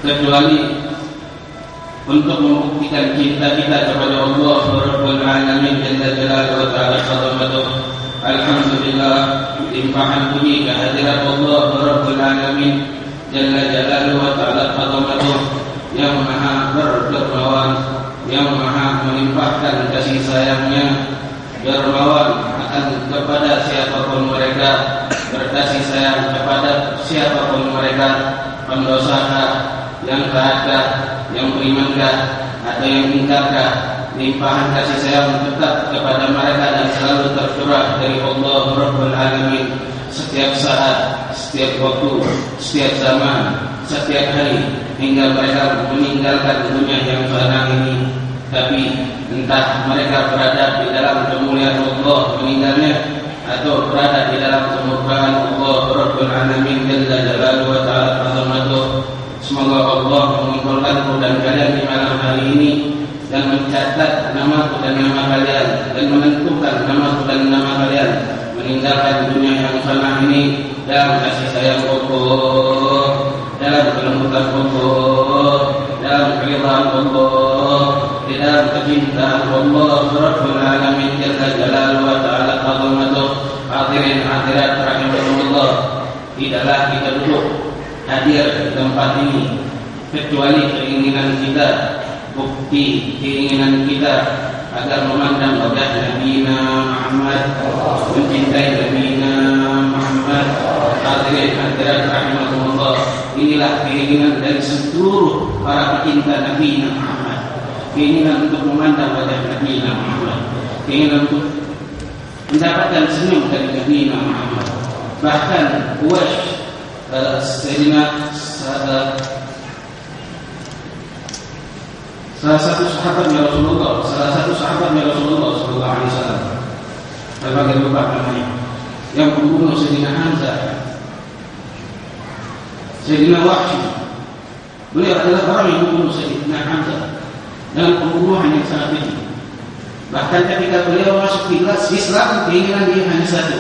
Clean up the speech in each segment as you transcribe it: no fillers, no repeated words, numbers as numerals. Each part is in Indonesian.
kecuali untuk membuktikan cinta kita kepada Allah Rabbul Alamin Jalla Jalaluhu wa Ta'ala Qadamatuh. Alhamdulillah, limpahan puji kehadirat Allah Rabbul Alamin Jalla Jalaluhu wa Ta'ala Qadamatuh yang maha berdermawan, yang maha melimpahkan kasih sayangnya, dermawan akan kepada siapapun mereka, berkasih sayang kepada siapapun mereka, pendosa yang taat, yang berimankah atau yang ingkarkah, limpahan kasih sayang tetap kepada mereka dan selalu tercurah dari Allah Rabbul Alamin setiap saat, setiap waktu, setiap zaman, setiap hari hingga mereka meninggalkan dunia yang fana ini. Tapi entah mereka berada di dalam kemuliaan Allah meninggalnya atau berada di dalam kemurkaan Allah Rabbul Alamin Jalla Jalaluhu wa Ta'ala Qadamatuh. Semoga Allah mengumpulkanku dan kalian di malam hari ini dan mencatat namaku dan nama kalian dan menentukan namaku dan nama kalian meninggalkan dunia yang fana ini dalam kasih sayang Allah, dalam kelembutan Allah, dalam keridhaan Allah, di dalam kecintaan Allah Rabbul Alamin Jalla Jalaluhu wa Ta'ala Qadamatuh. Hadirin hadirat rahimahullah, tidaklah kita duduk hadir di tempat ini kecuali keinginan kita, bukti keinginan kita agar memandang wajah Nabi Muhammad, mencintai Nabi Muhammad, adalah keinginan dari seluruh para pecinta Nabi Muhammad, keinginan untuk memandang wajah Nabi Muhammad, keinginan untuk mendapatkan senyum dari Nabi Muhammad. Bahkan Uwais salah satu sahabatnya Rasulullah sallallahu alaihi wasallam, berbagai lupa namanya, yang membunuh Sayyidina Hamzah, Sayyidina Wahsy. Beliau adalah orang yang membunuh Sayyidina Hamzah dengan pembunuhan yang sangat keji. Bahkan ketika beliau masuk Islam, keinginan dia hanya satu,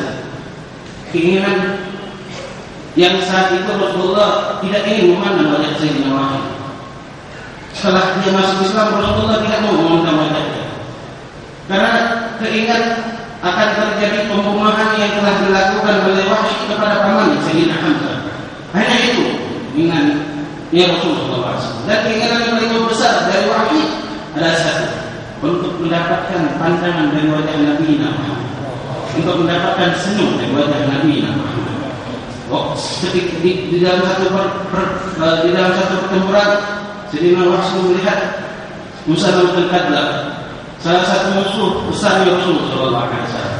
keinginan yang saat itu Rasulullah tidak ingin memandang wajah Sayyidina Wahsy. Setelah dia masuk Islam, Rasulullah tidak mau memandang wajahnya, karena keingat akan terjadi pembunuhan yang telah dilakukan oleh Wahsy kepada pamannya Sayyidina Hamzah. Hanya itu keinginan ya Rasulullah SAW. Dan keinginan yang paling besar dari Wahsy adalah satu, untuk mendapatkan pandangan dari wajah Nabi Muhammad, untuk mendapatkan senyum dari wajah Nabi Muhammad. Di dalam satu pertempuran, Sayyidina Wahsy melihat Musailamatul Kadzdzab, salah satu musuh besar Rasulullah sallallahu alaihi wasallam.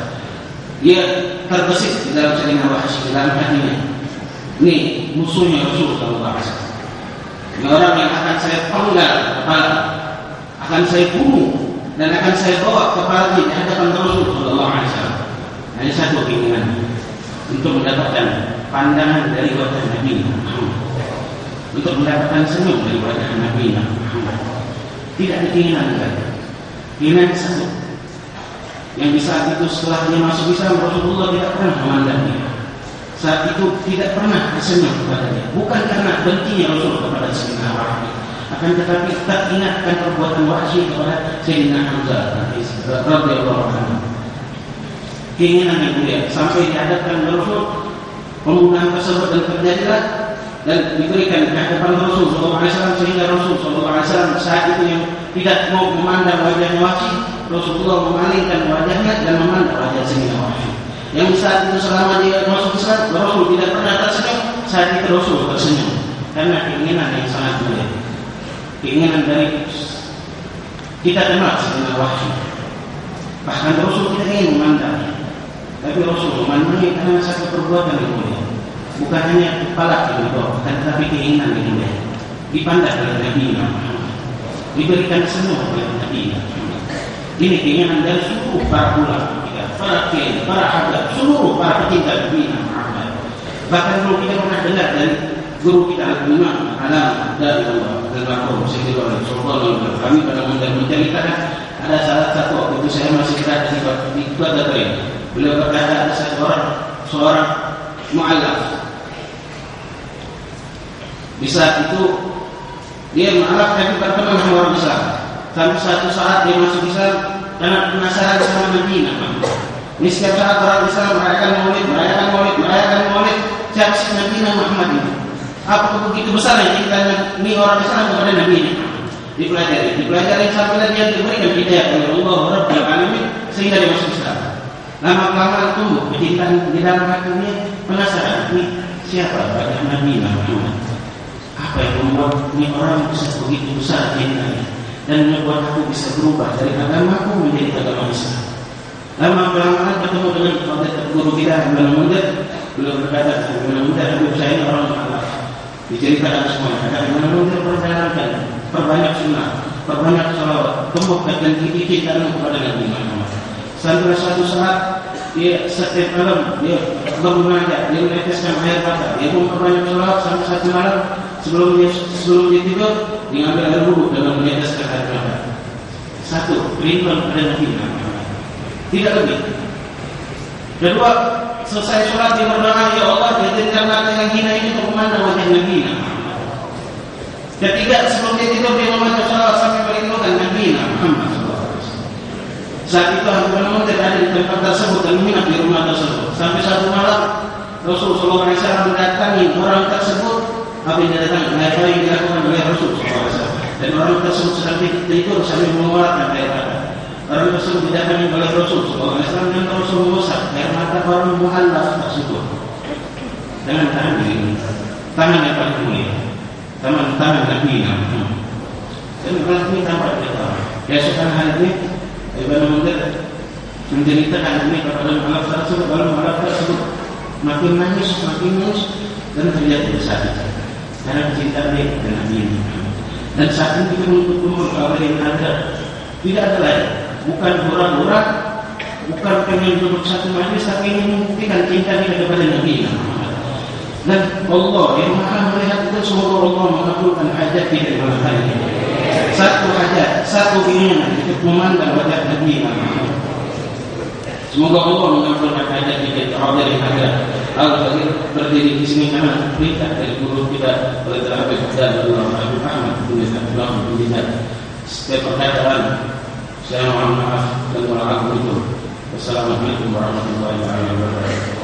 Dia terbesit di dalam Sayyidina Wahsy, di dalam hatinya, ini musuhnya Rasulullah sallallahu alaihi wasallam. Ini orang yang akan saya penggal kepala, akan saya bunuh, dan akan saya bawa kepala di hadapan Rasulullah sallallahu alaihi wasallam. Hanya satu keinginan, untuk mendapatkan pandangan dari wajah Nabi Muhammad, untuk mendapatkan senyum dari wajah Nabi Muhammad. Tidak ada keinginan lain. Keinginan satu, yang di saat itu setelah dia masuk Islam, Rasulullah tidak pernah memandang dia. Saat itu tidak pernah tersenyum kepada dia, bukan karena bencinya Rasul kepada Sayyidina Wahsy, akan tetapi tak ingatkan perbuatan Wahsy kepada Sayyidina Hamzah radhiyallahu anhu. Keinginan yang mulia sampai dihadapkan Rasul, pembunuhan tersebut dan terjadilah dan diberikan di hadapan Rasul sallallahu alaihi wasallam, sehingga Rasul sallallahu alaihi wasallam saat itu yang tidak mau memandang wajahnya Wahsy, Rasulullah memalingkan wajahnya dan memandang wajah Sayyidina Wahsy. Yang saat itu selama dia masuk Islam, Rasul tidak pernah tersenyum, saat itu Rasul tersenyum karena keinginan yang sangat mulia, keinginan dari kita kenal Sayyidina Wahsy. Bahkan Rasul tidak ingin memandangnya, tapi Rasul memandangnya karena satu perbuatan yang mulia. Bukan hanya kepala yang dibawa, tetapi keinginan yang mulia, dipandang oleh Nabi Muhammad, diberikan semua oleh Nabi Muhammad. Ini keinginan dari seluruh para ulama kita, para kiai, para habaib, seluruh para pecinta Nabi Muhammad. Bahkan dulu kita pernah dengar dari guru kita Al-Imam Alam dari Allah Al-Makhrum Sayyidina Rasulullah. Kami pada menceritakan ada salah satu waktu itu saya masih berada di Kota Train. Beliau berkata ada seorang mu'allaf. Di saat itu dia mu'allaf tapi tak pernah sama orang Islam. Sampai satu saat dia masuk Islam karena penasaran sama Nabi Muhammad. Ini setiap saat orang Islam merayakan maulid, siapa sih Nabi Muhammad ini? Apa begitu besar yang kita ini orang Islam kepada Nabi Muhammad? Dipelajari sampai dia diberikan hidayah oleh Allah Rabbul Alamin sehingga dia masuk Islam. Lama-kelamaan tumbuh kecintaan di dalam hatinya, penasaran ini siapa wajah Nabi Muhammad? Apa yang membuat ini orang bisa begitu besar cintanya dan membuat aku bisa berubah dari agamaku menjadi agama Islam? Lama-kelamaan ketemu dengan guru kita Mundir, beliau berkata, Mundir, saya ini orang mu'allaf. Diceritakan semua, kata Mundir perjalankan, perbanyak sunnah, perbanyak salawat, tumbuhkan dan cintaan kepada Nabi Muhammad. Sampai suatu saat dia setiap malam dia bermunajat, dia meneteskan air mata, dia pun perbanyak salawat sampai satu malam sebelum dia tidur, dia ambil air wudu dengan meneteskan air mata. Satu, rinduan pada Nabi Muhammad, tidak lebih. Kedua, selesai sholat dia berdoa, ya Allah, jadikan mata yang hina ini untuk memandang wajah Nabi Muhammad. Ketiga, sebelum dia tidur dia membaca salawat sampai merindukan Nabi Muhammad. Saat itu Abu Bakar ada di tempat tersebut dan menginap di rumah tersebut. Sampai satu malam Rasulullah SAW mendatangi orang tersebut. Apa yang dia datang? Apa yang dilakukan oleh Rasulullah SAW. Dan orang tersebut sedang tidur sambil mengeluarkan air mata. Orang tersebut didatangi oleh Rasulullah SAW dan Rasul mengusap air mata orang mu'allaf tersebut dengan tangan ini, tangan yang paling mulia. teman-teman Nabi Muhammad. Dan ini tampak kita. Ya sekarang ini benar-benar menceritakan ini kepada maaf tersebut, lalu maaf tersebut makin nangis dan terjadi bersalah karena cinta dia dengan Nabi Muhammad. Dan saat ini kita menuntut umur kalau yang ada tidak ada lain, bukan pura-pura, bukan pengen duduk satu majlis, tapi ingin membuktikan cinta kita kepada Nabi Muhammad. Dan Allah yang maha melihat itu, semoga Allah mengabulkan hajat kita di malam hari ini. Satu hajat, satu keinginan untuk memandang wajah Nabi Muhammad. Semoga Allah mengabulkan hajat kita. Terhadir ada al-Fadhil berdiri di sini karena perintah dari guru kita oleh Habib Abdullah Habib Ahmad bin Abdullah bin Abdullah. Setiap perkataan saya mohon maaf dan mohon itu. Wassalamualaikum warahmatullahi wabarakatuh.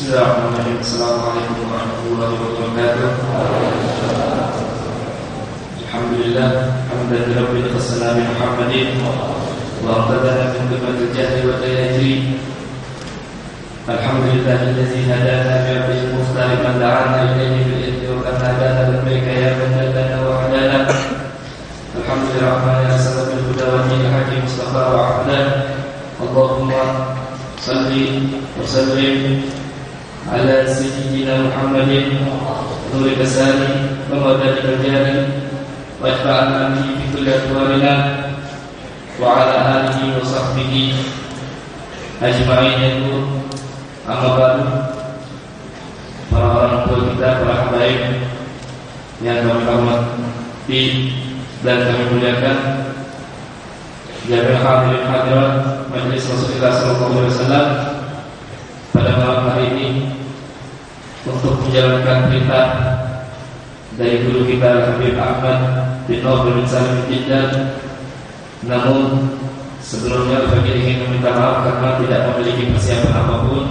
Bismillahirrahmanirrahim. Assalamualaikum warahmatullahi wabarakatuh. Alhamdulillah, hamdan rabbil alamin Muhammadin wa qadana min dhulmatil jahli wa tayajri. Alhamdulillahilladzi hadana bi rabbil muftari man da'ana ilayhi bil idni wa kana hadana labbaika ya man hadana wa hadana. Alhamdulillahirrahmanirrahim. Assalamu huda wa dinil hakim mustafa wa ahdan. Allahumma salli wa sallim على سيدنا محمد نور كساني ومدد رجالي واتبعنا به في كل أدوارنا وعلى آله وصحبه أجمعين. يقول أما بعد, para orang tua kita, para habaib yang kami hormati dan kami muliakan, jami'ul hadirin hadirat majelis Rasulullah SAW, pada malam hari ini untuk menjalankan perintah dari guru kita Habib Ahmad bin Nur bin Salim bin Jiddan. Namun sebelumnya bagi ingin meminta maaf karena tidak memiliki persiapan apapun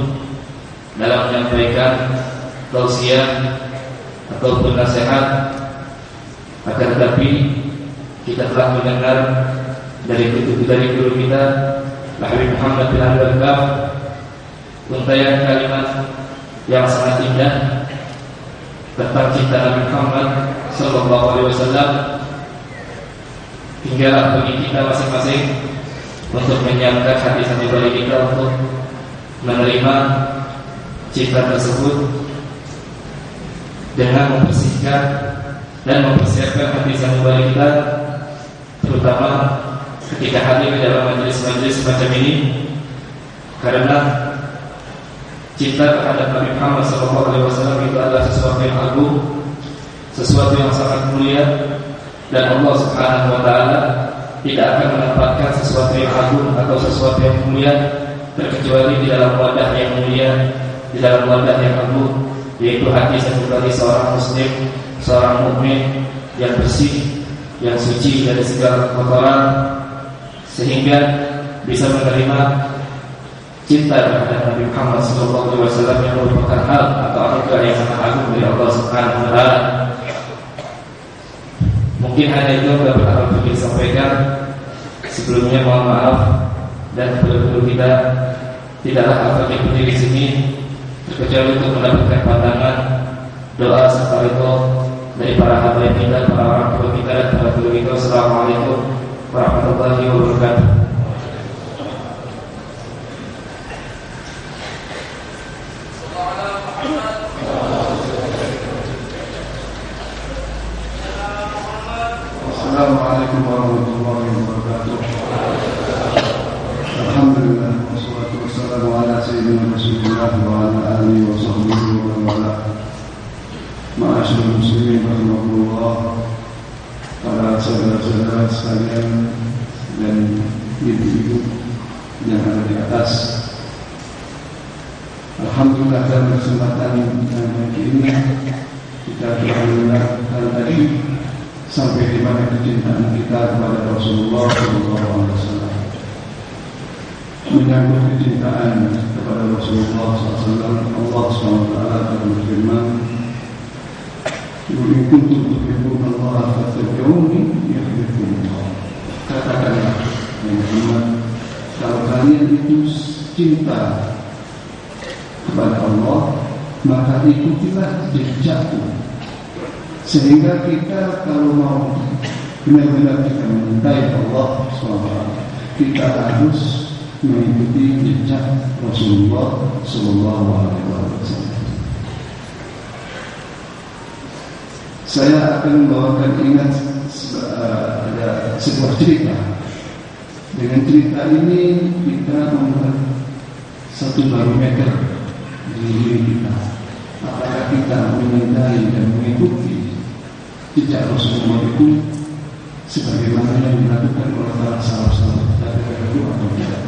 dalam menyampaikan tausiah ataupun nasihat. Akan tetapi kita telah mendengar dari guru kita Habib Muhammad bin Abdul Wahab untayan kalimat yang sangat indah tentang cinta Nabi Muhammad sallallahu alaihi wasallam, hingga bagi kita masing-masing untuk menyiapkan hati sanubari kita untuk menerima cinta tersebut dengan membersihkan dan mempersiapkan hati sanubari kita, terutama ketika hadir di dalam majelis-majelis semacam ini, karena cinta terhadap Nabi Muhammad SAW itu adalah sesuatu yang agung, sesuatu yang sangat mulia, dan Allah Subhanahu Wa Taala tidak akan menempatkan sesuatu yang agung atau sesuatu yang mulia terkecuali di dalam wadah yang mulia, di dalam wadah yang agung, yaitu hati sanubari seorang Muslim, seorang mukmin yang bersih, yang suci dari segala kotoran, sehingga bisa menerima cinta terhadap Nabi Muhammad SAW yang merupakan hal atau anugerah yang sangat agung dari Allah Subhanahu Wa Taala. Mungkin hanya itu yang dapat aku sampaikan. Sebelumnya mohon maaf, dan guru kita tidaklah apa yang berdiri di sini terkecuali untuk mendapatkan pandangan, doa serta ridho dari para habaib kita, para orang tua kita dan para guru kita. Assalamualaikum warahmatullahi wabarakatuh. Assalamualaikum warahmatullahi wabarakatuh. Alhamdulillah, wassalatu wassalamu ala sayyidina Rasulillah wa ala alihi wa sahbihi wa man wala. Ma'asyiral muslimin rahimakumullah, para saudara-saudara sekalian dan ibu-ibu yang ada di atas. Alhamdulillah, dalam kesempatan yang ini kita telah mendengar tadi sampai di mana kecintaan kita kepada Rasulullah SAW. menyambut kecintaan kepada Rasulullah SAW. Allah SWT akan berfirman, "In kuntum tuhibbunallaha fattabi'uni yuhibbukumullah." Katakanlah, ya Muhammad, kalau kalian itu cinta kepada Allah, maka ikutilah jejakku. Sehingga kita kalau mau benar-benar kita mencintai Allah SWT, kita harus mengikuti jejak Rasulullah SAW. Saya akan membawakan ingat ada sebuah cerita. Dengan cerita ini kita membuat satu barometer di diri kita. Apakah kita menyadari dan mengikuti jejak Rasulullah itu sebagaimana yang dilakukan oleh para sahabat-sahabat kita dahulu atau tidak?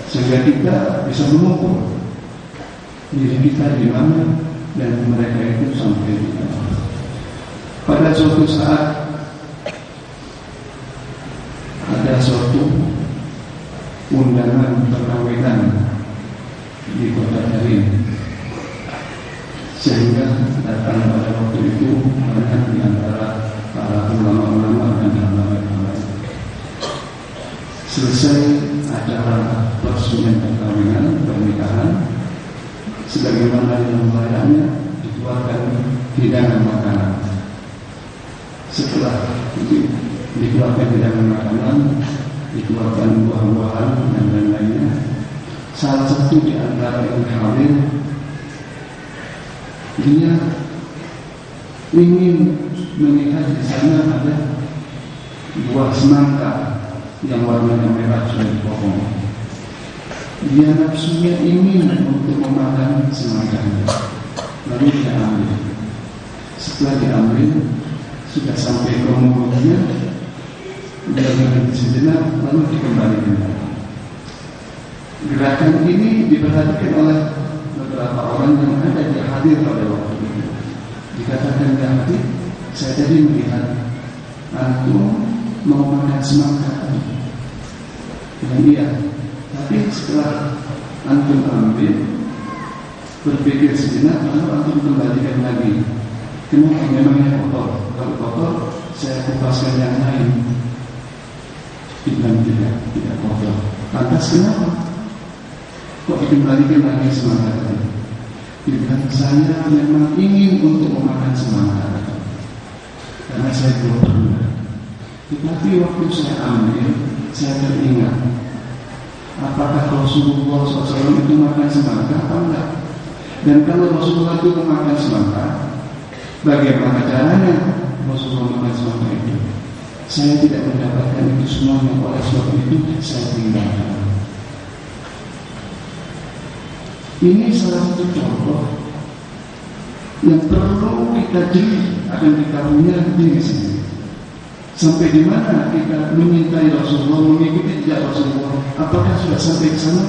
Sehingga kita bisa mengukur diri kita di mana dan mereka itu sampai di mana. Pada suatu saat ada suatu undangan perkawinan di kota Tarim, sehingga datang pada waktu itu banyak di antara para ulama-ulama dan ulama-ulama. Selesai acara persucian perkawinan pernikahan, sebagaimana yang layaknya dikeluarkan hidangan makanan. Setelah itu dikeluarkan hidangan makanan, dikeluarkan buah-buahan dan lain-lainnya. Salah satu di antara yang hadir, dia ingin melihat di sana ada buah semangka yang warnanya merah sudah dipotong. Dia nafsunya ingin untuk memakan semangkanya, lalu dia ambil. Setelah diambil, sudah sampai ke mulutnya, dia berhenti sejenak, lalu dikembalikan lagi. Gerakan ini diperhatikan oleh beberapa orang yang ada di hadir pada waktu itu. Dikatakan dia hadir, saya tadi melihat antum mau makan semangka tadi. Dan iya, tapi setelah antum ambil, berpikir sejenak, lalu antum kembalikan lagi. Kenapa? Memangnya kotor. Kalau kotor, saya kupaskan yang lain. Tidak kotor. Lantas kenapa? Kok dikembalikan lagi semangka tadi? Tidak, saya memang ingin untuk memakan semangka tadi, karena saya belum pernah. Tetapi waktu saya ambil, saya teringat, apakah Rasulullah SAW itu makan semangka atau enggak? Dan kalau Rasulullah itu memakan semangka, bagaimana caranya Rasulullah makan semangka itu? Saya tidak mendapatkan itu semuanya, oleh sebab itu saya tinggalkan. Ini salah satu contoh yang perlu kita jeli akan kita punya diri sendiri. Sampai di mana kita menyintai Rasulullah, mengikuti jejak Rasulullah? Apakah sudah sampai ke sana?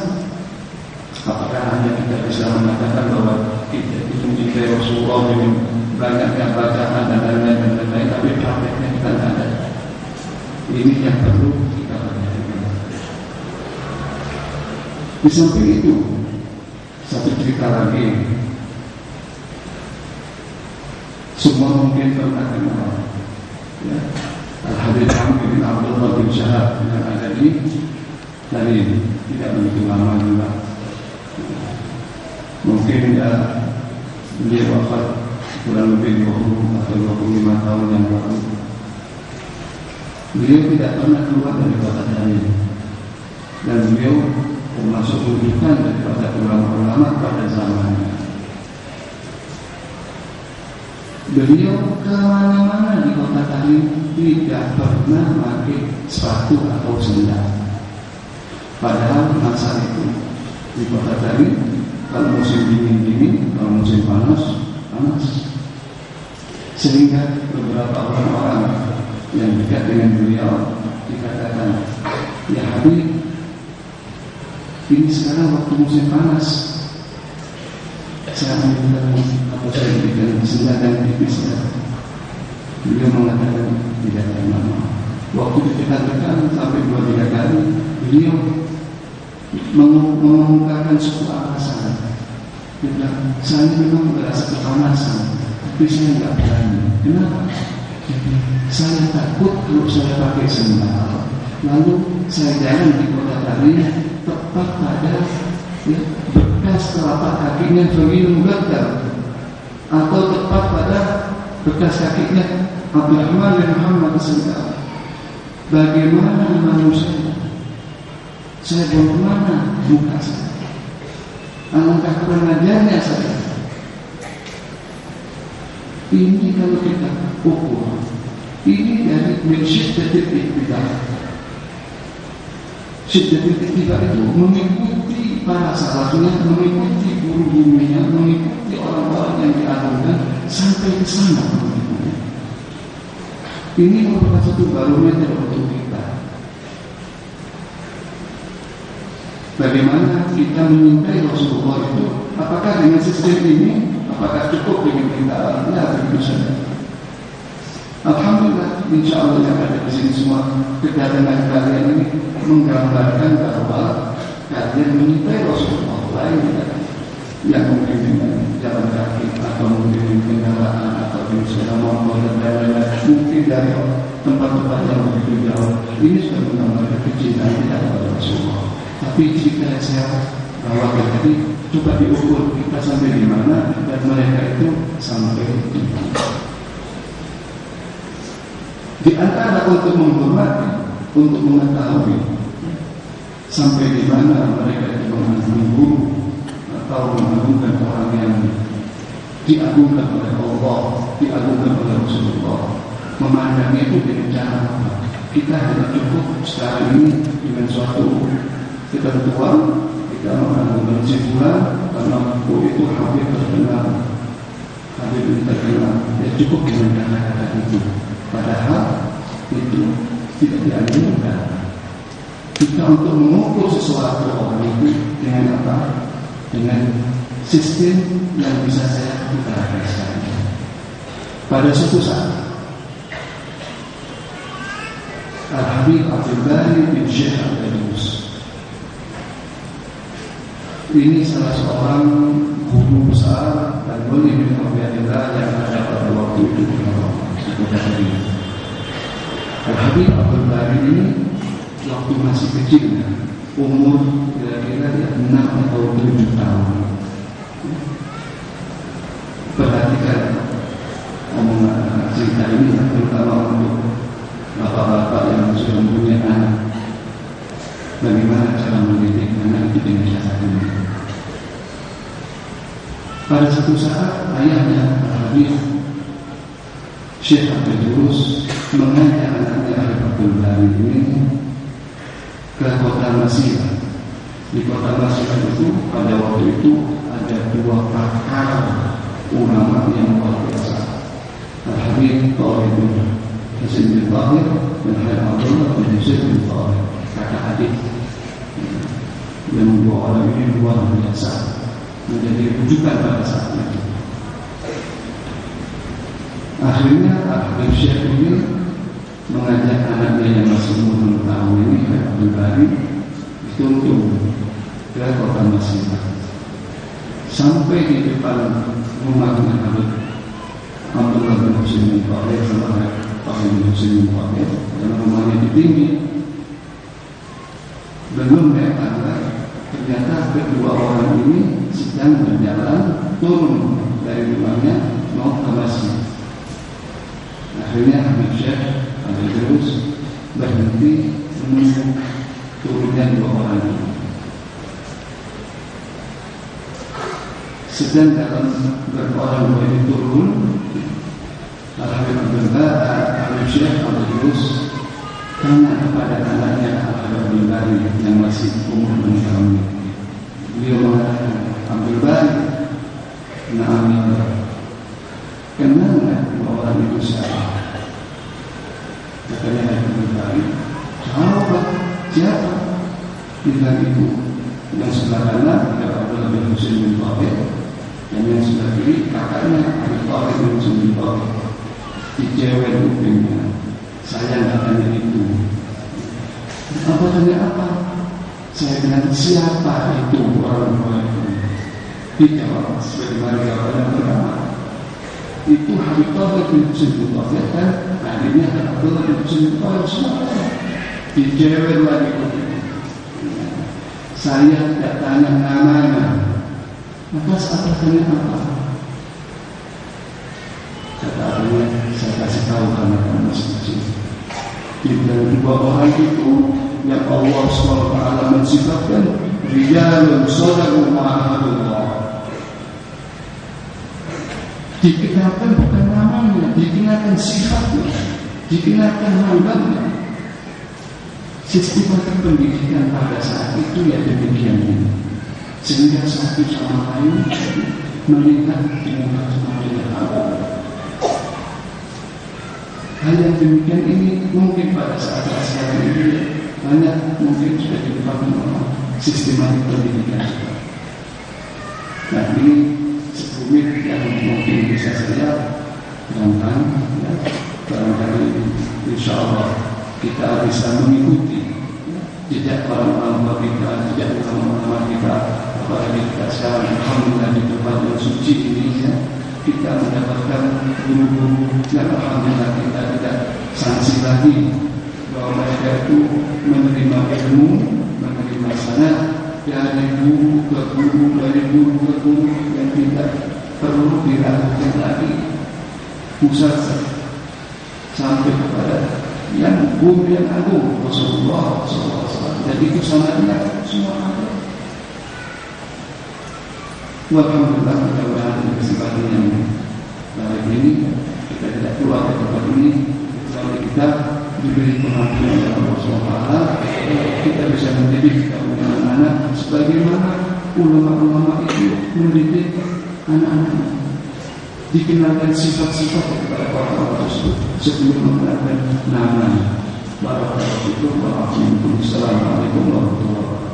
Apakah hanya kita bisa mengatakan bahwa kita itu mencintai Rasulullah dengan banyaknya bacaan dan lain-lain, tapi prakteknya kita tidak ada? Ini yang perlu kita perhatikan. Di samping itu, satu cerita lagi, semua mungkin pernah kenal, ya, Al-Habib Hamid bin Abdullah bin Syahab yang ada di Tarim, tidak begitu lama juga. Mungkin ya, dia wafat kurang lebih 20 atau 25 tahun yang lalu. Beliau tidak pernah keluar dari kota Tarim, dan beliau termasuk rujukan daripada ulama-ulama pada zamannya. Beliau kemana-mana di kota Tarim tidak pernah pakai sepatu atau sendal. Padahal masa itu di kota Tarim, kalau musim dingin, kalau musim panas. Sehingga beberapa orang-orang yang dekat dengan beliau dikatakan, ya Habib, ini sekarang waktu musim panas, saya ambil atau saya berikan sendal dan tipis ya. Beliau mengatakan tidak ada nama. Waktu kita tekan sampai 2-3 kali, beliau mengungkapkan sebuah alasan. Dia bilang, saya memang merasa kepanasan, tapi saya nggak berani. Kenapa? Saya takut kalau saya pakai sendal, lalu saya jalan di kota tadi, tepat pada bekas telapak kakinya Faminum gatal, atau tepat pada bekas kakinya Abdurrahman bin Muhammad sendal. Bagaimana manusia? Saya buang kemana muka saya? Alangkah kurang ajarnya saya. Ini kalau kita ukur, ini dari syiddatil iktidal. Syiddatil iktidal itu mengikuti para salafnya, mengikuti guru gurunya, mengikuti orang-orang yang diagungkan sampai ke sana. Ini merupakan satu barometer untuk kita. Bagaimana kita menyintai Rasulullah itu? Apakah dengan sistem ini? Apakah cukup dengan kita? Ya, begitu saja. Alhamdulillah, insya Allah yang ada di sini semua kedatangan kalian ini menggambarkan bahwa kalian menyintai Rasulullah. Lain yang mungkin dengan jalan kaki atau mungkin dengan kendaraan atau dengan sepeda motor dan lain-lain, mungkin dari tempat-tempat yang begitu jauh. Ini sudah menggambarkan kecintaan kita kepada Rasulullah. Tapi jika saya bawakan tadi, coba diukur kita sampai di mana dan mereka itu sampai di mana. Di antara untuk menghormati, untuk mengetahui sampai di mana mereka itu mengagungkan guru atau mengagungkan orang yang diagungkan oleh Allah, diagungkan oleh Rasulullah. Memandangnya itu dengan cara apa? Kita hanya cukup sekarang ini dengan suatu ketentuan, kita mengagungkan simpulan karena itu hampir terkenal, hampir terkenal. Ya cukup dengan kata-kata itu. Padahal itu tidak dianjurkan. Kita untuk mengukur sesuatu orang itu dengan apa? Dengan sistem yang bisa saya utarakan sekarang. Pada suatu saat, Al-Habib Abdul Bari bin Syekh Al-Qadus, ini salah seorang guru besar dan wali bin Abdullah yang ada pada waktu itu di kota Bali. Al-Habib Abdul Bari ini waktu masih kecil, umur kira-kira 6 atau 7 tahun. Perhatikan omongan cerita ini, terutama untuk bapak-bapak yang sudah mempunyai anak. Bagaimana cara mendidik anak itu dengan cara ini? Pada suatu saat ayahnya Al-Habib Syekh Al-Qadus mengajak anaknya Al-Abdul Bari ini ke kota Mesir. Di kota Mesir itu pada waktu itu ada 2 pakar ulama yang luar biasa. Al-Habib Tahir bin Hasan bin Tahir dan Al-Abdullah bin Hasan bin Tahir, kakak adik. Yang 2 orang ini luar biasa, menjadi rujukan pada saat itu. Akhirnya Al-Habib Syekh ini mengajak anaknya yang masih umur 6 tahun ini, Abdul Bari, dituntun ke kota Mesir. Sampai di depan rumahnya Abdullah bin Husain bin Tahir sama Tahir bin Husain bin Tahir, dan rumahnya di tinggi. Belum datang, ternyata kedua orang ini sedang berjalan turun dari rumahnya mau ke Mesir. Akhirnya Habib Syekh Al-Qadus berhenti menunggu turunnya 2 orang itu. Sedang dalam berorang mulai turun, Habib Syekh Al-Qadus tanya kepada anaknya Abdul Bari yang masih umur 6 tahun. Beliau mengatakan, Abdul Bari, na'am ya Allah, kenal nggak orang itu siapa? Katanya Abdul Bari, siapa? Bilang itu yang sebelah kanan adalah Abdullah bin Husain bin Tahir, dan yang sebelah kiri kakaknya Abdul Tahir bin Husain bin Tahir. Dicewek kupingnya, saya nggak tanya itu. Apa tanya apa? Saya bilang, siapa itu orang tua itu? Dijawab sebagaimana jawaban pertama. Itu Habib Taufik bin Husain Taufik dan adiknya Abdullah bin Husain Taufik semua. Dijewer lagi. Saya tidak tanya namanya. Atas tanya apa? Kata adiknya, saya kasih tahu karena kamu masih kecil. Dibilang dua orang itu yang Allah SWT mensifatkan rijalun shadaqu ma'ahadullah. Dikenalkan bukan namanya, dikenalkan sifatnya, dikenalkan hambaannya. Sistem pendidikan pada saat itu ya demikian ini. Sehingga satu sama lain melihat dengan semakin awal. Hal yang demikian ini mungkin pada saat sekarang ini banyak mungkin sudah dilakukan oleh sistematik pendidikan. Nah ini sebuah yang mungkin bisa saya terangkan, ya, barangkali insya Allah kita bisa mengikuti jejak orang-orang tua kita, jejak ulama-ulama kita, apalagi kita sekarang alhamdulillah di tempat yang suci ini, ya, kita mendapatkan guru-guru yang alhamdulillah kita tidak sanksi lagi bahwa mereka itu menerima ilmu, menerima sanad dari guru ke guru, dari guru ke guru yang tidak perlu diragukan lagi, pusat sampai kepada yang guru yang agung Rasulullah SAW. Jadi itu sanadnya semua ada. Alhamdulillah mudah-mudahan di kesempatan yang baik ini kita tidak keluar dari tempat ini, sampai kita diberi pengampunan oleh Allah SWT, kita bisa mendidik anak-anak sebagaimana ulama-ulama itu mendidik anak-anak, dikenalkan sifat-sifat kepada orang-orang tersebut sebelum mengenalkan namanya. Barakallahu fikum wa assalamualaikum warahmatullahi wabarakatuh.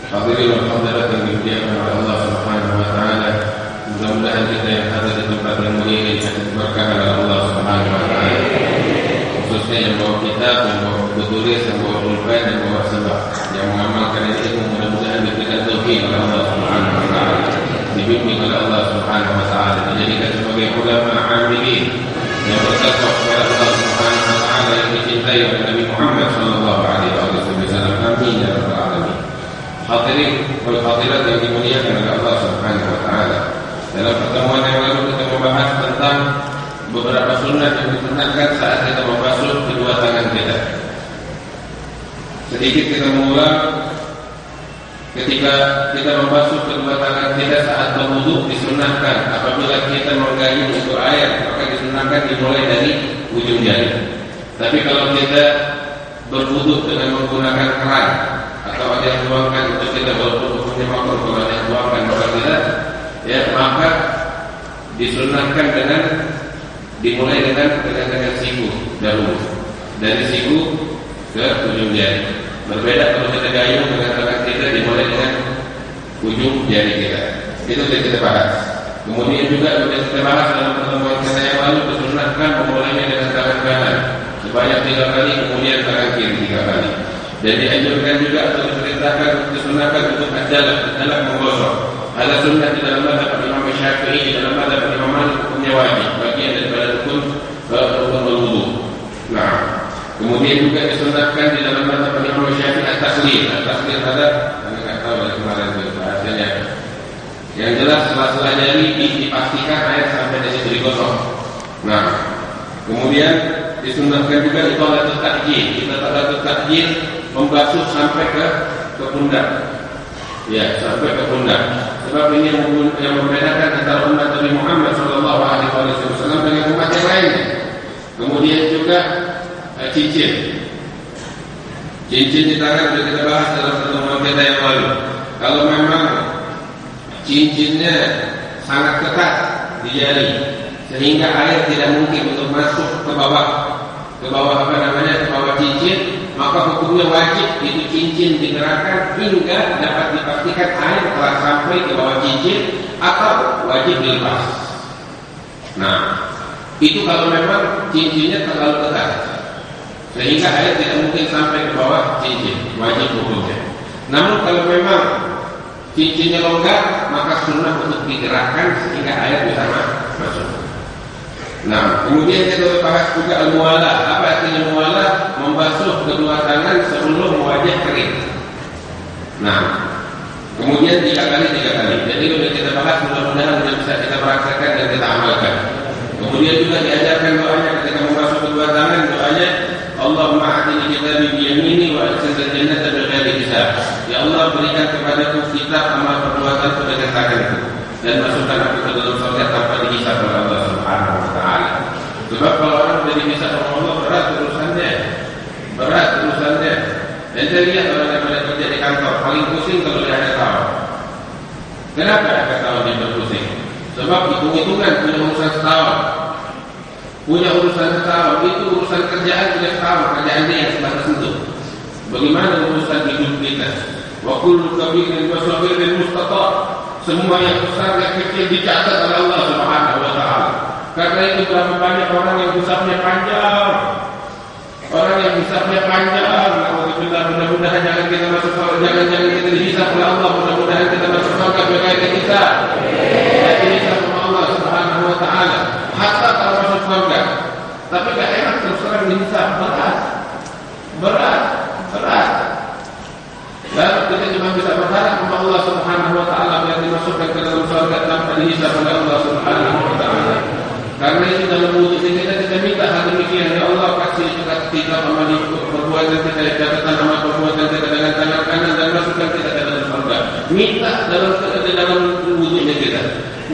Hadirin dan hadirat yang dimuliakan oleh Allah Subhanahu wa taala, mudah-mudahan kita yang hadir di tempat yang mulia ini akan diberkahi oleh Allah Subhanahu wa taala. Khususnya yang bawa kitab, yang bawa buku tulis, yang bawa pulpen, yang bawa sebab, yang mengamalkan ini, mudah-mudahan diberikan taufik oleh Allah Subhanahu wa taala, dibimbing oleh Allah Subhanahu wa taala, dijadikan sebagai ulama amilin yang bertakwa kepada Allah Subhanahu wa taala, yang dicintai oleh Nabi Muhammad sallallahu alaihi wasallam. Amin ya rabbal alamin. Hadirin wal hadirat yang dimuliakan oleh Allah Subhanahu wa taala. Dalam pertemuan yang lalu kita membahas tentang beberapa sunnah yang disunahkan saat kita membasuh kedua tangan kita. Sedikit kita mengulang, ketika kita membasuh kedua tangan kita saat berwudu disunahkan apabila kita menggayung untuk air, maka disunahkan dimulai dari ujung jari. Tapi kalau kita berwudu dengan menggunakan keran atau ada yang tuangkan untuk kita berwudu makruh, kalau ada yang tuangkan maka tidak, ya, maka disunahkan dengan dimulai dengan siku dahulu, dari siku ke ujung jari. Berbeda kalau kita gayung dengan tangan kita dimulai dengan ujung jari kita. Itu sudah kita bahas. Kemudian juga sudah kita bahas dalam pertemuan kita yang lalu, disunahkan memulainya dengan tangan kanan sebanyak 3 kali, kemudian tangan kiri 3 kali. Dan dianjurkan juga atau diperintahkan, disunahkan untuk adalah menggosok. Ada sunnah di dalam mazhab Imam Syafi'i, di dalam mazhab Imam Malik hukumnya wajib, bagian daripada rukun berwudu. Nah, kemudian juga disunahkan di dalam mazhab Imam Syafi'i at-takhlil. At-takhlil ada, anda nggak tahu dari kemarin itu bahasanya. Yang jelas setelah jari dipastikan air sampai di situ digosok. Nah, kemudian disunahkan juga italatul takjil. Italatul takjil membasuh sampai ke pundak. Ya, sampai ke pundak. Sebab ini yang membedakan antara umat Nabi Muhammad sallallahu alaihi wasallam dengan umat yang lain. Kemudian juga cincin. Cincin di tangan sudah kita bahas dalam pertemuan kita yang lalu. Kalau memang cincinnya sangat ketat di jari sehingga air tidak mungkin untuk masuk ke bawah ke bawah cincin, maka hukumnya wajib itu cincin digerakkan hingga dapat dipastikan air telah sampai ke bawah cincin, atau wajib dilepas. Nah, itu kalau memang cincinnya terlalu ketat sehingga air tidak mungkin sampai ke bawah cincin, wajib hukumnya. Namun kalau memang cincinnya longgar, maka sunnah untuk digerakkan sehingga air bisa masuk. Nah, kemudian kita bahas juga al-muwalah. Apa artinya muwalah? Membasuh kedua tangan sebelum wajah kering. Nah, kemudian 3 kali. Jadi sudah kita bahas, mudah-mudahan sudah bisa kita praktekkan dan kita amalkan. Kemudian juga diajarkan doanya ketika membasuh kedua tangan, doanya Allahumma a'tini kitabi biyamini wa adkhilni jannata bighairi hisab. Ya Allah, berikan kepadaku kitab amal perbuatanku dengan tanganku dan masukkan aku ke dalam surga tanpa dihisab oleh Allah Subhanahu wa taala. Sebab kalau orang sudah dihisab oleh Allah, berat urusannya. Dan saya lihat orang yang kerja di kantor paling pusing kalau dia ada tahun. Kenapa ada tahun dia berpusing? Sebab hitung-hitungan punya urusan setahun. Itu urusan kerjaan punya setahun, kerjaan dia yang sebatas itu. Bagaimana urusan hidup kita? Wa kullu kabirin wa saghirin mustata'. Semua yang besar yang kecil dicatat oleh Allah Subhanahu wa taala. Karena itu berapa banyak orang yang hisabnya panjang. Alhamdulillah, mudah-mudahan jangan kita masuk surga, jangan kita dihisab oleh Allah. Mudah-mudahan kita masuk surga bagaimana kita. Dihisab oleh Allah Subhanahu wa taala. Hatta kalau masuk surga. Tapi gak enak terus terang dihisab, berat. Dan kita cuma bisa berharap kepada Allah Subhanahu wa taala biar dimasukkan ke dalam surga tanpa dihisab oleh Allah Subhanahu wa taala. Karena itu dalam wujud kita minta hal demikian. Ya Allah, kasih kita amal perbuatan kita, catatan amal perbuatan kita dengan tangan kanan dan masukkan kita ke dalam surga. Minta dalam wujudnya kita.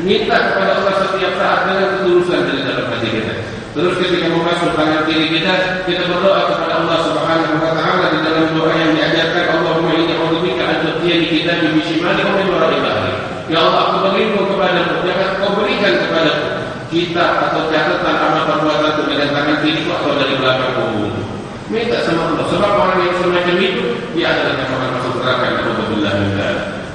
Minta kepada Allah setiap saat dengan ketulusan dari dalam hati kita. Terus ketika memasuk tangan kiri kita berdoa kepada Allah Subhanahu wa taala di dalam doa yang diajarkan, Allahumma inni a'udzubika an tu'tiyani kitabi bi shimali wa min wara'i dhahri. Ya Allah, aku berlindung kepadamu, jangan kau berikan kepadaku kitab atau catatan amal perbuatanku dengan tangan kiriku atau dari belakang punggung. Minta sama Allah. Sebab orang yang semacam itu dia adalah yang akan masuk neraka. Alhamdulillah.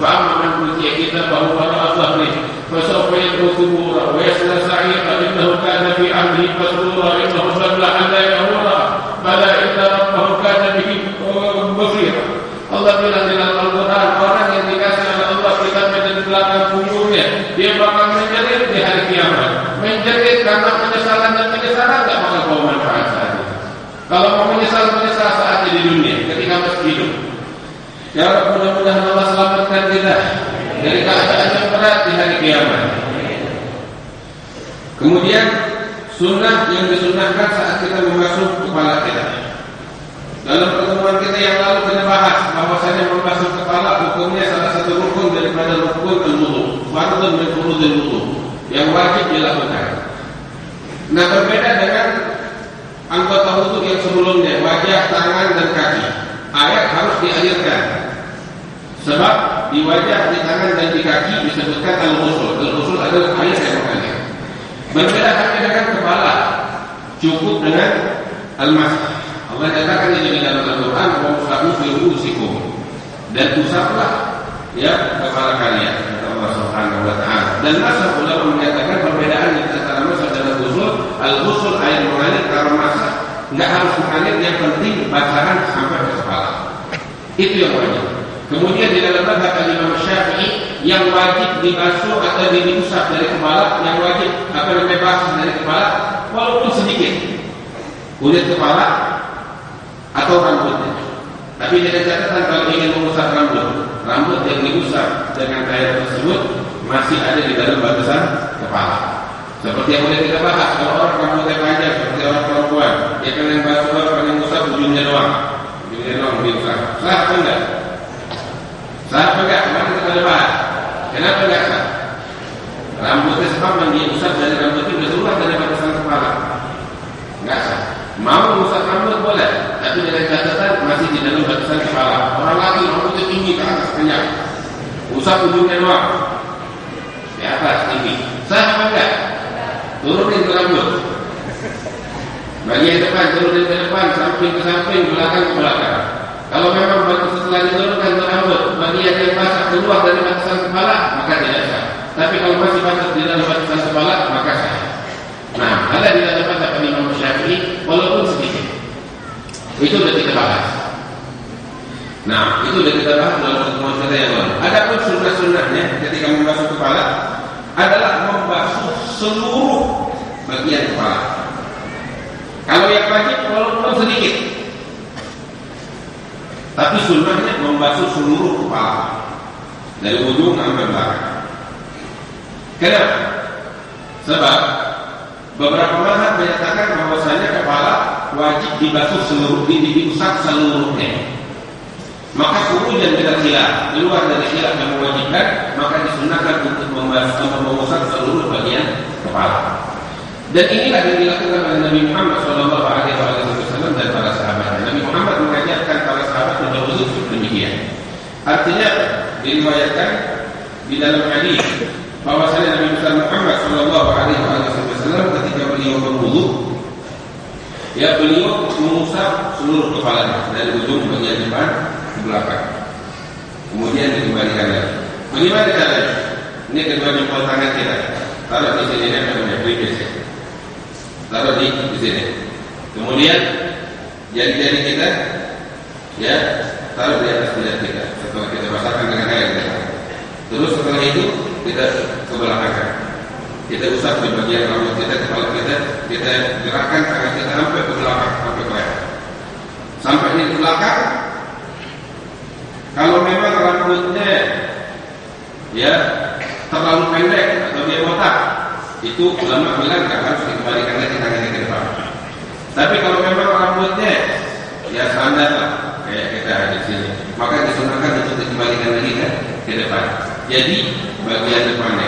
Fa'amma man utiya kitabahu wara'a dhahrihi fasawfa yad'u thubura wa yasla sa'ira innahu kana fi amrihi masrura innahu dhanna an la yahura bala inna rabbahu kana bihi basira. Allah bilang dalam Al-Quran, orang yang dikasih oleh Allah kitabnya di belakang punggungnya, dia bakal menjerit di hari kiamat. Menjerit karena penyesalan dan penyesalan tidak bakal bawa manfaat saat itu. Kalau mau menyesal saatnya di dunia ketika masih hidup. Ya Rabb, mudah-mudahan Allah selamatkan kita dari keadaan yang berat di hari kiamat. Kemudian sunnah yang disunnahkan saat kita membasuh kepala kita. Dalam pertemuan kita yang lalu kita bahas bahwasanya membasuh kepala hukumnya salah satu rukun daripada rukun al-wudu, fardhun min furudil wudu, yang wajib dilakukan. Nah, berbeda dengan anggota wudu yang sebelumnya, wajah, tangan dan kaki. Ayat harus dialirkan. Sebab di wajah, di tangan dan di kaki disebutkan al-ghusl. Al-ghusl adalah air yang mengalir. Berbeda hanya dengan kepala, cukup dengan al-masah. Allah katakan di dalam Al-Quran, wa muslahu fi ru'usikum, dan usaplah ya kepala kalian, kata Allah Subhanahu wa taala. Dan masah ulama menyatakan perbedaan antara masah dan ghusl. Al-ghusl air mengalir, kalau masah enggak harus mengalir, yang penting basahan sampai ke kepala. Itu yang wajib. Kemudian di dalam mazhab Imam Syafi'i, yang wajib dibasuh atau diusap dari kepala, yang wajib basah dari kepala walaupun sedikit, kulit kepala atau rambutnya. Tapi dengan catatan kalau ingin mengusap rambut yang diusap dengan air tersebut masih ada di dalam batasan kepala. Seperti yang boleh kita bahas, kalau orang rambutnya panjang seperti orang perempuan, dia kan yang basuh orang yang usap ujungnya doang diusap. Sah apa enggak? Kemarin kita ada bahas. Kenapa enggak sah? Rambutnya sebab yang diusap dari rambut itu sudah keluar dari batasan kepala, enggak sah. Mau usap rambut boleh, tapi dengan catatan masih di dalam batasan kepala. Orang lagi rambutnya tinggi ke atas panjang, usap ujungnya doang di atas tinggi. Sah apa enggak? Turunin ke rambut, bagian depan turunin ke depan, samping ke samping, belakang ke belakang. Kalau memang setelah diturunkan ke rambut bagian yang basah keluar dari batasan kepala, maka tidak sah. Tapi kalau masih basah di dalam batasan kepala, maka sah. Itu sudah kita bahas. Nah, itu sudah kita bahas dalam pertemuan kita yang lalu. Adapun sunnah-sunnahnya ketika membasuh kepala adalah membasuh seluruh bagian kepala. Kalau yang wajib walaupun sedikit, tapi sunnahnya membasuh seluruh kepala dari ujung sampai belakang. Kenapa? Sebab beberapa mazhab menyatakan bahwasanya kepala wajib dibasuh seluruh, diusap seluruhnya. Maka kemudian kita khilaf, keluar dari khilaf yang mewajibkan, maka disunahkan untuk mengusap seluruh bagian kepala. Dan inilah yang dilakukan oleh Nabi Muhammad SAW dan para sahabatnya. Nabi Muhammad mengajarkan para sahabat berwudu demikian. Artinya diriwayatkan di dalam hadis bahwasanya Nabi Muhammad SAW ketika beliau berwudu, ya beliau mengusap seluruh kepalanya dari ujung bagian depan ke belakang. Kemudian dikembalikan lagi. Bagaimana caranya? Ini kedua jempol tangan kita. Taruh di sini namanya pelipis. Taruh di sini. Kemudian jari-jari kita ya taruh di atas jidat kita. Setelah kita basahkan dengan air kita. Terus setelah itu kita ke belakang. Kita usap di bagian rambut kita, kepala kita gerakkan tangan kita sampai ke belakang, sampai ke leher. Sampai di belakang. Kalau memang rambutnya ya terlalu pendek atau dia botak, itu ulama bilang nggak harus dikembalikan lagi tangannya ke depan. Tapi kalau memang rambutnya ya standar lah kayak kita di sini, maka disunahkan untuk dikembalikan lagi ke depan. Jadi bagian depannya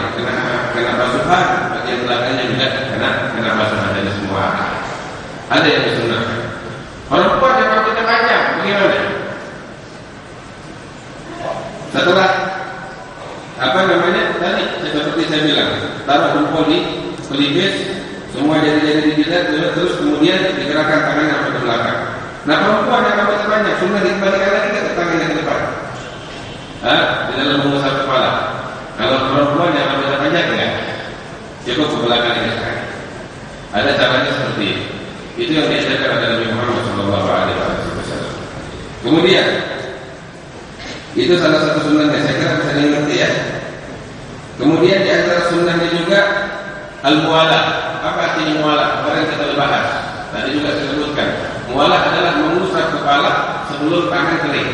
kena basuhan, bagian belakangnya juga kena basuhan dari semua. Ada yang disunahkan. Perempuan yang rambutnya panjang, bagaimana? Setelah tadi seperti saya bilang, taruh jempol di pelipis, semua jari-jari di jidat, terus kemudian digerakkan tangannya sampai ke belakang. Nah, perempuan yang rambutnya panjang, sunnah dikembalikan lagi ke tangannya ke depan. Di dalam mengusap kepala. Kalau perempuan yang rambutnya panjang enggak, cukup ke belakang aja. Ada caranya seperti itu. Itu yang diajarkan oleh Nabi Muhammad SAW. Kemudian itu salah satu sunnahnya, saya kira bisa dimengerti ya. Kemudian di antara sunnahnya juga al-muwalah. Apa artinya muwalah? Kemarin kita sudah bahas. Tadi juga saya sebutkan. Muwalah adalah mengusap kepala sebelum tangan kering.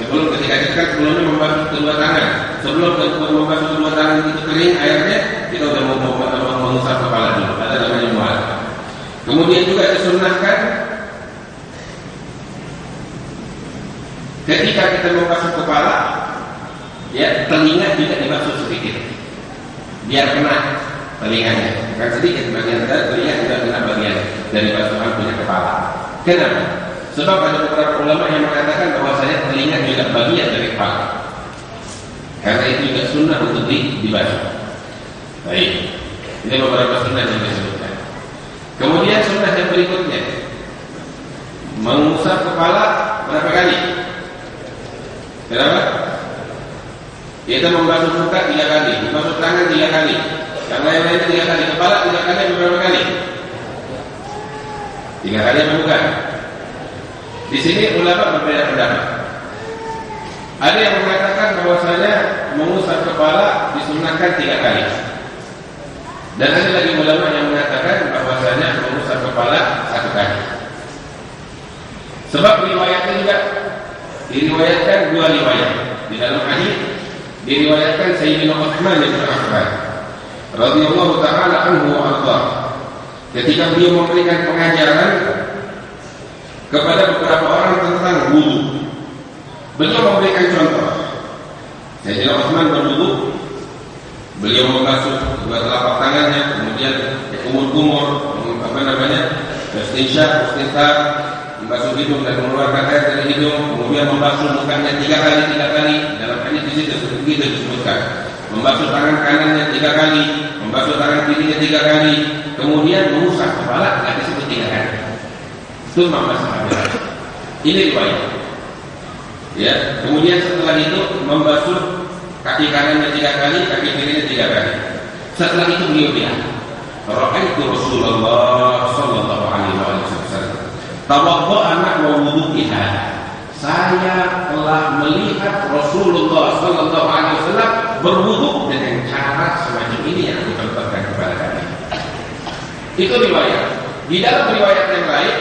Sebelumnya membasuh kedua tangan. Sebelum membasuh kedua tangan itu kering airnya, kita sudah mengusap kepala dulu. Ada namanya muwalah. Kemudian juga disunnahkan ketika kita membasuh kepala, ya telinga juga dibasuh sedikit, biar kena telinganya. Bukan sedikit, bagian telinga juga kena bagian dari basuhan punya kepala. Kenapa? Sebab ada beberapa ulama yang mengatakan bahwasanya telinga juga bagian dari kepala. Karena itu juga sunnah untuk dibasuh. Baik, ini beberapa sunnah yang disebutkan. Kemudian sunnah yang berikutnya, mengusap kepala berapa kali? Kenapa? Kita membasuh muka 3 kali, membasuh tangan 3 kali, yang lain-lain 3 kali, kepala 3 kali, berapa kali? 3 kali apa bukan? Di sini ulama berbeda pendapat. Ada yang mengatakan bahwasanya mengusap kepala disunahkan 3 kali. Dan ada lagi ulama yang mengatakan bahwasanya mengusap kepala 1 kali. Sebab riwayatnya juga diriwayatkan 2 riwayat. Di dalam hadis diriwayatkan Sayyidina Utsman bin Affan radhiyallahu taala anhu wa arda, ketika beliau memberikan pengajaran kepada beberapa orang tentang wudu. Beliau memberikan contoh. Sayyidina Utsman berwudu, beliau membasuh kedua telapak tangannya, kemudian kumur-kumur, istinsyak, membasuh hidung dan mengeluarkan air dari hidung, kemudian membasuh mukanya 3 kali. Dalam hadis di situ begitu disebutkan. Membasuh tangan kanannya 3 kali, membasuh tangan kirinya 3 kali, kemudian mengusap kepala nggak disebut 3 kali. Itu membasuh kepala. Ini riwayat. Ya, kemudian setelah itu membasuh kaki kanannya 3 kali, kaki kirinya 3 kali. Setelah itu beliau bilang, "Ra'aitu Rasulullah sallallahu alaihi wasallam tawaddu anak wa wudu'iha. Saya telah melihat Rasulullah sallallahu alaihi wasallam berwudu dengan cara semacam ini yang aku contohkan kepada kalian. Itu riwayat. Di dalam riwayat yang lain,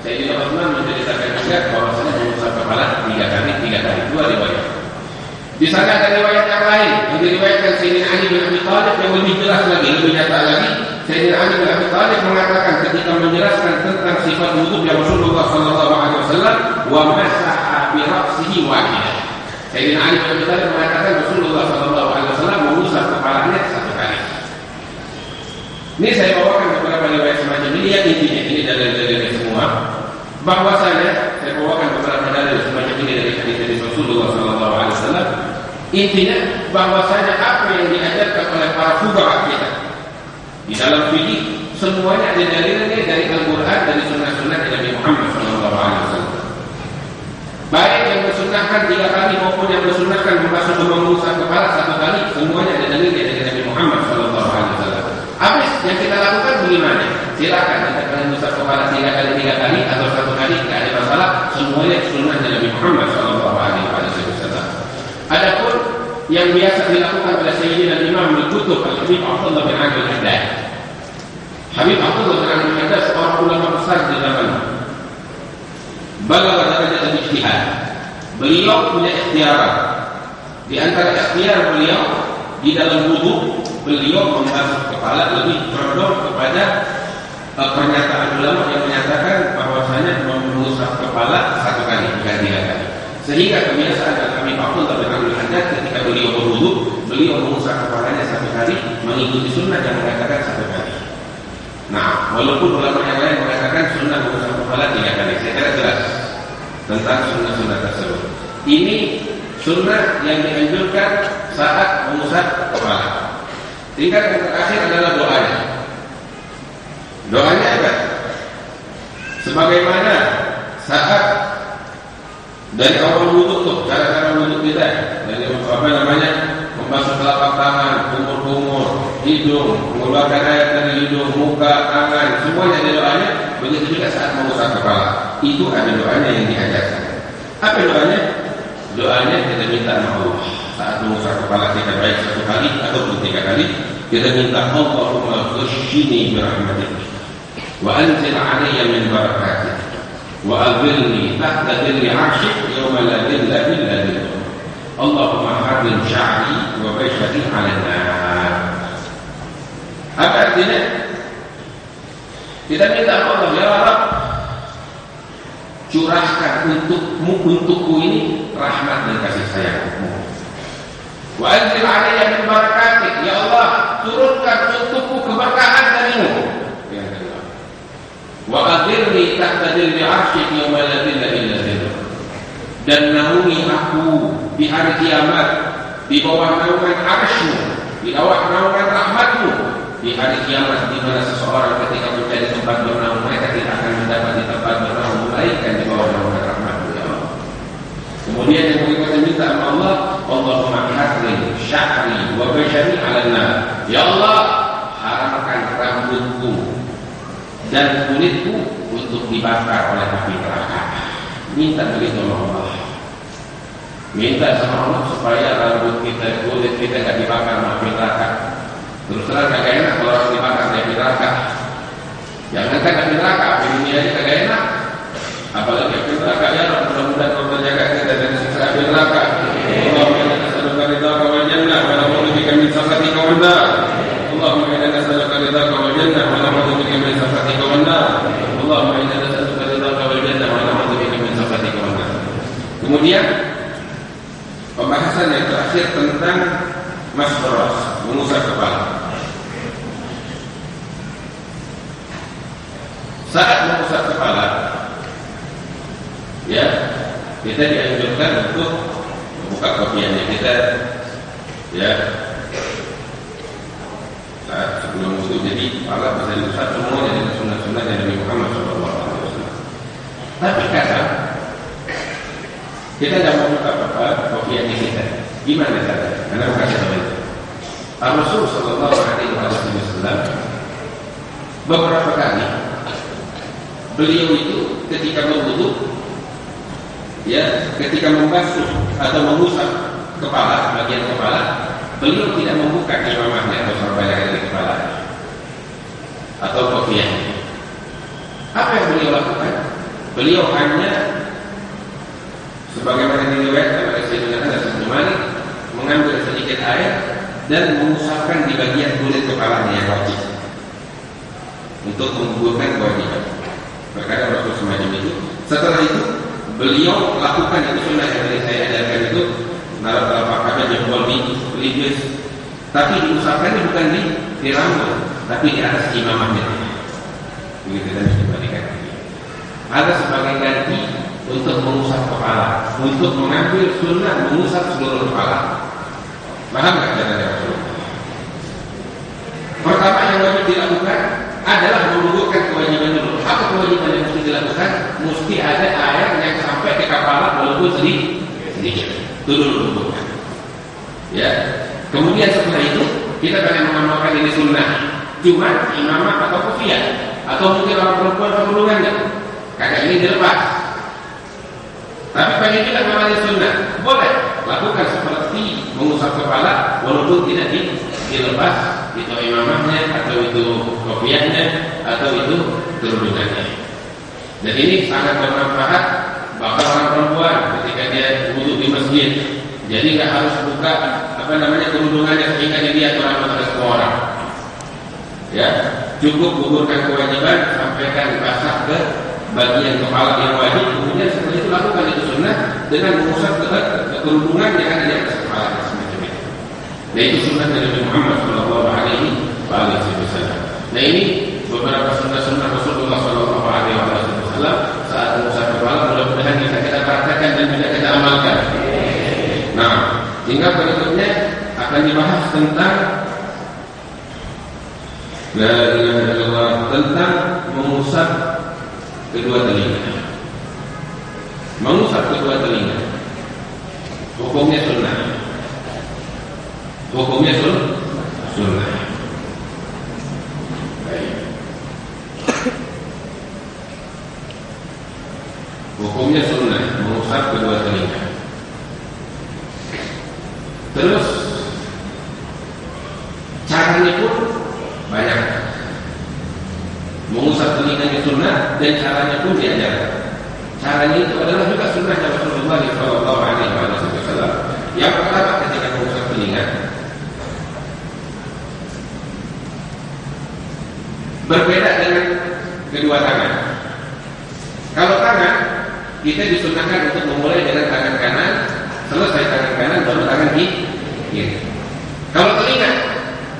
Sayyidina Utsman menceritakan juga bahwasanya mengusap kepala 3 kali, 2 riwayat. Di sana ada riwayat yang lain yang diriwayatkan Sayyidina Ali bin Abi Thalib yang lebih jelas lagi, lebih nyata lagi. Sayyidina Ali bin Abi Thalib mengatakan ketika menjelaskan tentang sifat wudhu Rasulullah sallallahu alaihi wasallam, wa masaha bi ra'sihi wahidah. Sayyidina Ali bin Abi Thalib mengatakan Rasulullah sallallahu alaihi wasallam mengusap kepalanya 1 kali. Ini saya bawakan beberapa riwayat semacam ini yang intinya ini dalil-dalil semua. Bahwasanya saya bawakan beberapa dalil semacam ini dari hadis Rasulullah sallallahu alaihi wasallam. Intinya bahwasanya apa yang diajarkan oleh para fuqaha kita di dalam fikih semuanya ada dalilnya dari Al-Qur'an, dari sunnah-sunnah Nabi Muhammad sallallahu alaihi wasallam. Baik yang bersunnahkan 3 kali maupun yang bersunnahkan mengusap kepala 1 kali, semuanya ada dalilnya dari Nabi Muhammad sallallahu alaihi wasallam. Habis yang kita lakukan bagaimana? Silakan kita kalian mengusap kepala 3 kali atau 1 kali, tidak ada masalah. Semuanya sunnah Nabi Muhammad sallallahu alaihi wasallam. Adapun yang biasa dilakukan oleh Sayyidina Imam Al-Qutub Habib Abdullah bin Abdul Haddad. Habib Abdullah bin Abdul Haddad seorang ulama besar di zaman balagha darajat al-ijtihad. Beliau punya ikhtiarat. Di antara ikhtiar beliau di dalam wudu, beliau membasuh kepala lebih condong kepada pernyataan ulama yang menyatakan bahwasanya mengusap kepala 1 kali, bukan 3 kali. Sehingga kebiasaan Habib Abdullah bin Abdul Haddad ketika beliau berwudu, beliau mengusap kepalanya 1 kali, mengikuti sunnah yang mengatakan 1 kali. Nah, walaupun ulama yang lain mengatakan sunnah mengusap kepala 3 kali, saya kira jelas tentang sunnah-sunnah tersebut. Ini sunnah yang dianjurkan saat mengusap kepala. Tingkat yang terakhir adalah doanya. Doanya apa? Sebagaimana saat dari awal wudhu tuh, cara-cara wudhu kita, dari membasuh telapak tangan, kumur-kumur, hidung, mengeluarkan air dari hidung, muka, tangan, semuanya ada doanya. Begitu juga saat mengusap kepala, itu ada doanya yang diajarkan. Apa doanya? Doanya kita minta sama Allah saat mengusap kepala kita, baik 1 kali ataupun 3 kali. Kita minta Allahumma ghashini bi rahmatik wa anzil 'alayya min barakatik wa adhilni tahta dhilli 'arsyik yawma la dhilla illa dhilluk. Allahumma harrim sya'ri wa bashari 'alan nar. Apa artinya? Kita minta Allah, ya Rabb, curahkan untukku ini rahmat dan kasih sayangmu. Wa anzil 'alayya min barakatik, ya Allah, turunkan untukku keberkahan darimu. Yang kedua, wa adhirni tahta dhilli 'arsyik yawma la dhilla illa dhilluk. Dan naungi aku di hari kiamat di bawah naungan 'arsy-Mu, di bawah naungan rahmat-Mu. Di hari kiamat di mana seseorang ketika mencari tempat bernaung, mereka tidak akan mendapat di tempat bernaung melainkan di bawah naungan rahmat-Mu, ya Allah. Kemudian yang berikutnya minta sama Allah, Allahumma harrim sya'ri wa bashari 'alan nar. Ya Allah, haramkan rambutku dan kulitku untuk dibakar oleh api neraka. Minta begitu sama Allah. Minta sama Allah supaya rambut kita, kulit kita tidak dibakar oleh api neraka. Terus terang kagak enak kalau orang dibakar oleh api neraka. Jangan kan api neraka, api dunia aja kagak enak. Apalagi api neraka, ya Rabb, mudah-mudahan Allah jaga kita dari siksa api neraka. Allahumma inna nas'aluka ridhaka wal jannah wa na'udzu bika min sakhatika wan nar. Allahumma inna nas'aluka ridhaka wal jannah wa na'udzu bika min sakhatika wan nar. Allahumma inna nas'aluka ridhaka wal jannah wa na'udzu bika min sakhatika wan nar. Kemudian pembahasan yang terakhir tentang masbaras, mengusap kepala. Saat mengusap kepala, ya, kita dianjurkan untuk membuka kopiannya kita, ya, saat sebelum wudu. Jadi kepala bisa diusap semuanya dengan sunnah-sunnah dari Nabi Muhammad SAW. Tapi kadang kita tidak mau buka kopiannya kita. Gimana caranya? Karena bukan siapa itu. Rasul Sallallahu Alaihi Wasallam beberapa kali beliau itu ketika berwudu, ya, ketika membasuh atau mengusap kepala, bagian kepala, beliau tidak membuka imamahnya atau sorban yang ada di kepala atau kopiahnya. Apa yang beliau lakukan? Beliau hanya sebagaimana diriwayatkan oleh Sayyidina Anas bin Malik, mengambil sedikit air dan mengusapkan di bagian kulit kepalanya yang wajib untuk menggugurkan kewajiban. Berkata Rasul semacam itu. Setelah itu beliau lakukan itu sunnah yang tadi saya ajarkan itu, naruh telapak kaki jempol di pelipis, tapi diusapkannya bukan di rambut, tapi di atas imamahnya. Begitu dan dibalikan. Ada sebagai ganti untuk mengusap kepala, untuk mengambil sunnah mengusap seluruh kepala. Paham nggak caranya Rasulullah? Pertama yang wajib dilakukan adalah menunjukkan kewajiban dulu. Apa kewajiban yang mesti dilakukan? Mesti ada air yang sampai ke kepala walaupun sedikit. Itu dulu. Ya. Kemudian setelah itu kita akan mengamalkan ini sunnah. Cuma imamah atau kopiah atau mungkin orang perempuan perlungannya. Kagak ini dilepas. Tapi pengen kita mengamalkan sunnah, boleh lakukan seperti mengusap kepala walaupun tidak dilepas itu imamahnya atau itu kopiahnya atau itu kerudungannya. Dan ini sangat bermanfaat bagi orang perempuan ketika dia wudhu di masjid. Jadi nggak harus buka kerudungannya sehingga dia orang terhadap semua orang. Ya, cukup gugurkan kewajiban, sampaikan basah ke bagian kepala yang wajib, kemudian setelah itu lakukan itu sunnah dengan mengusap ke kerudungan yang ada di atas kepala semacam itu. Nah itu sunnah dari Nabi Muhammad Shallallahu Alaihi Wasallam. Nah ini beberapa sunnah Rasulullah Shallallahu Alaihi Wasallam saat mengusap kepala. Mudah-mudahan kita praktekkan dan kita amalkan. Nah, tinggal berikutnya akan dibahas tentang tentang mengusap kedua telinga. Mengusap kedua telinga hukumnya sunnah. Hukumnya sunnah. Baik. Hukumnya sunnah mengusap kedua telinga. Terus caranya pun banyak. Mengusap telinganya sunnah dan caranya pun diajarkan. Caranya itu adalah juga sunnah Rasulullah Shallallahu Alaihi Wasallam. Yang pertama ketika mengusap telinga, berbeda dengan kedua tangan. Kalau tangan kita disunnahkan untuk memulai dengan tangan kanan, selesai tangan kanan baru tangan kiri. Kalau telinga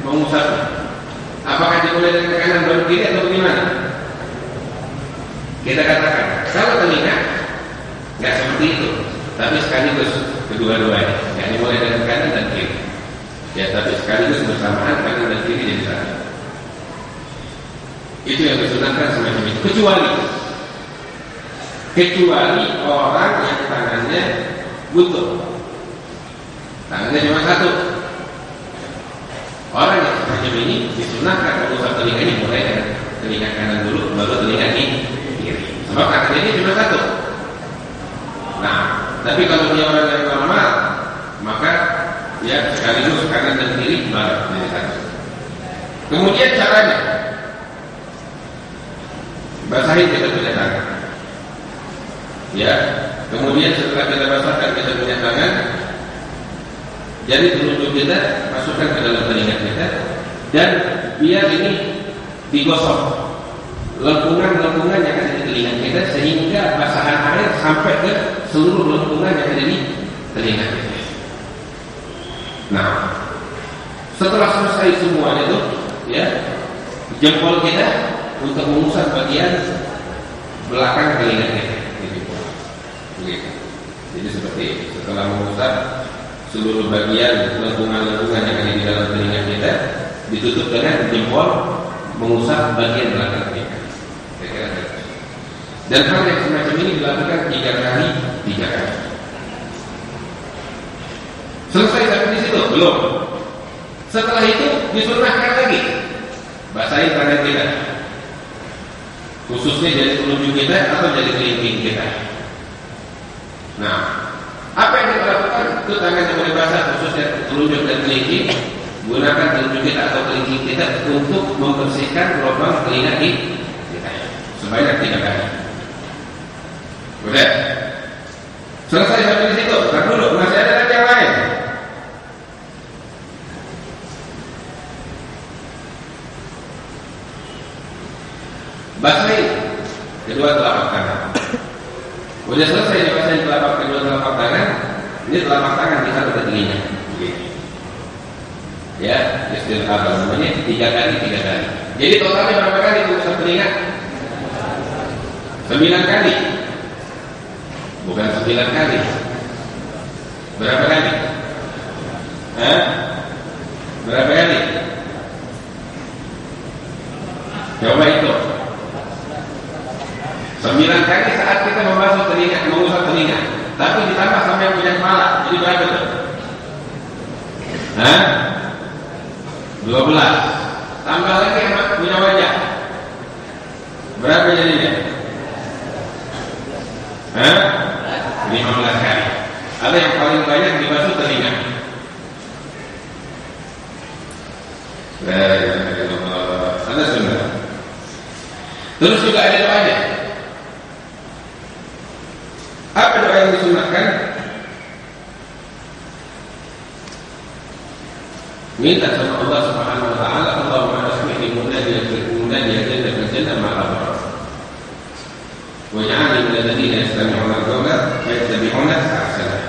mengusapnya, apakah dimulai dengan kanan baru kiri atau bagaimana? Kita katakan kalau telinga nggak seperti itu, tapi sekaligus kedua-duanya, yang dimulai dengan kanan dan kiri. Ya, tapi sekaligus bersamaan kanan dan kiri jadi satu. Itu yang disunahkan semacam itu. Kecuali orang yang tangannya butuh, tangannya cuma satu. Orang yang semacam ini disunahkan mengusap telinganya mulai dengan telinga kanan dulu, baru telinga kiri. Sebab tangannya ini cuma satu. Nah, tapi kalau dia orang yang normal, maka ya sekaligus kanan dan kiri baru jadi satu. Kemudian caranya basahin kita punya tangan. Ya, kemudian setelah kita basahkan kita punya tangan, jadi telunjuk kita masukkan ke dalam telinga kita dan biar ini digosok lengkungan-lengkungan yang ada di telinga kita sehingga basahan air sampai ke seluruh lengkungan yang ada di telinga kita. Nah, setelah selesai semuanya itu, ya, jempol kita untuk mengusap bagian belakang telinga kita. Begitu. Jadi seperti itu. Setelah mengusap seluruh bagian lengkungan-lengkungan yang ada di dalam telinga kita, ditutup dengan jempol mengusap bagian belakang telinga. Dan hal yang semacam ini dilakukan 3 kali. Selesai sampai di situ? Belum. Setelah itu disunahkan lagi basahin tangan kita. khususnya jadi telunjuk kita atau jadi kelingking kita. Nah, apa yang kita lakukan? Itu tangan yang boleh basah, khususnya telunjuk dan kelingking. Gunakan telunjuk kita atau kelingking kita untuk membersihkan lubang telinga kita sebanyak 3 kali. Boleh? Selesai sampai di situ. Nah dulu masih ada lagi yang lain. Basahi kedua telapak tangan. Udah selesai dibasahi kedua telapak tangan. Ini telapak tangan kita pada telinga. Ya, istilah apa namanya? 3 kali. Jadi totalnya berapa kali untuk telinga? 9 kali. Bukan 9 kali. Berapa kali? Berapa kali? Coba itu. 9 kali saat kita membasuh telinga, mengusap telinga. Tapi ditambah sampai yang punya kepala. Jadi berapa itu? 12. Tambah lagi yang punya wajah. Berapa jadinya? 15 kali. Ada yang paling banyak dibasuh telinga. Ada sunnah. Terus juga ada doanya. Apa doa yang disunnahkan? Minta sama Allah Subhanahu wa taala, Allahumma asmi'ni munadiyan fil jannah ma'al abrar. Waj'alni min alladziina yastami'una al-qawla fayattabi'una ahsanah.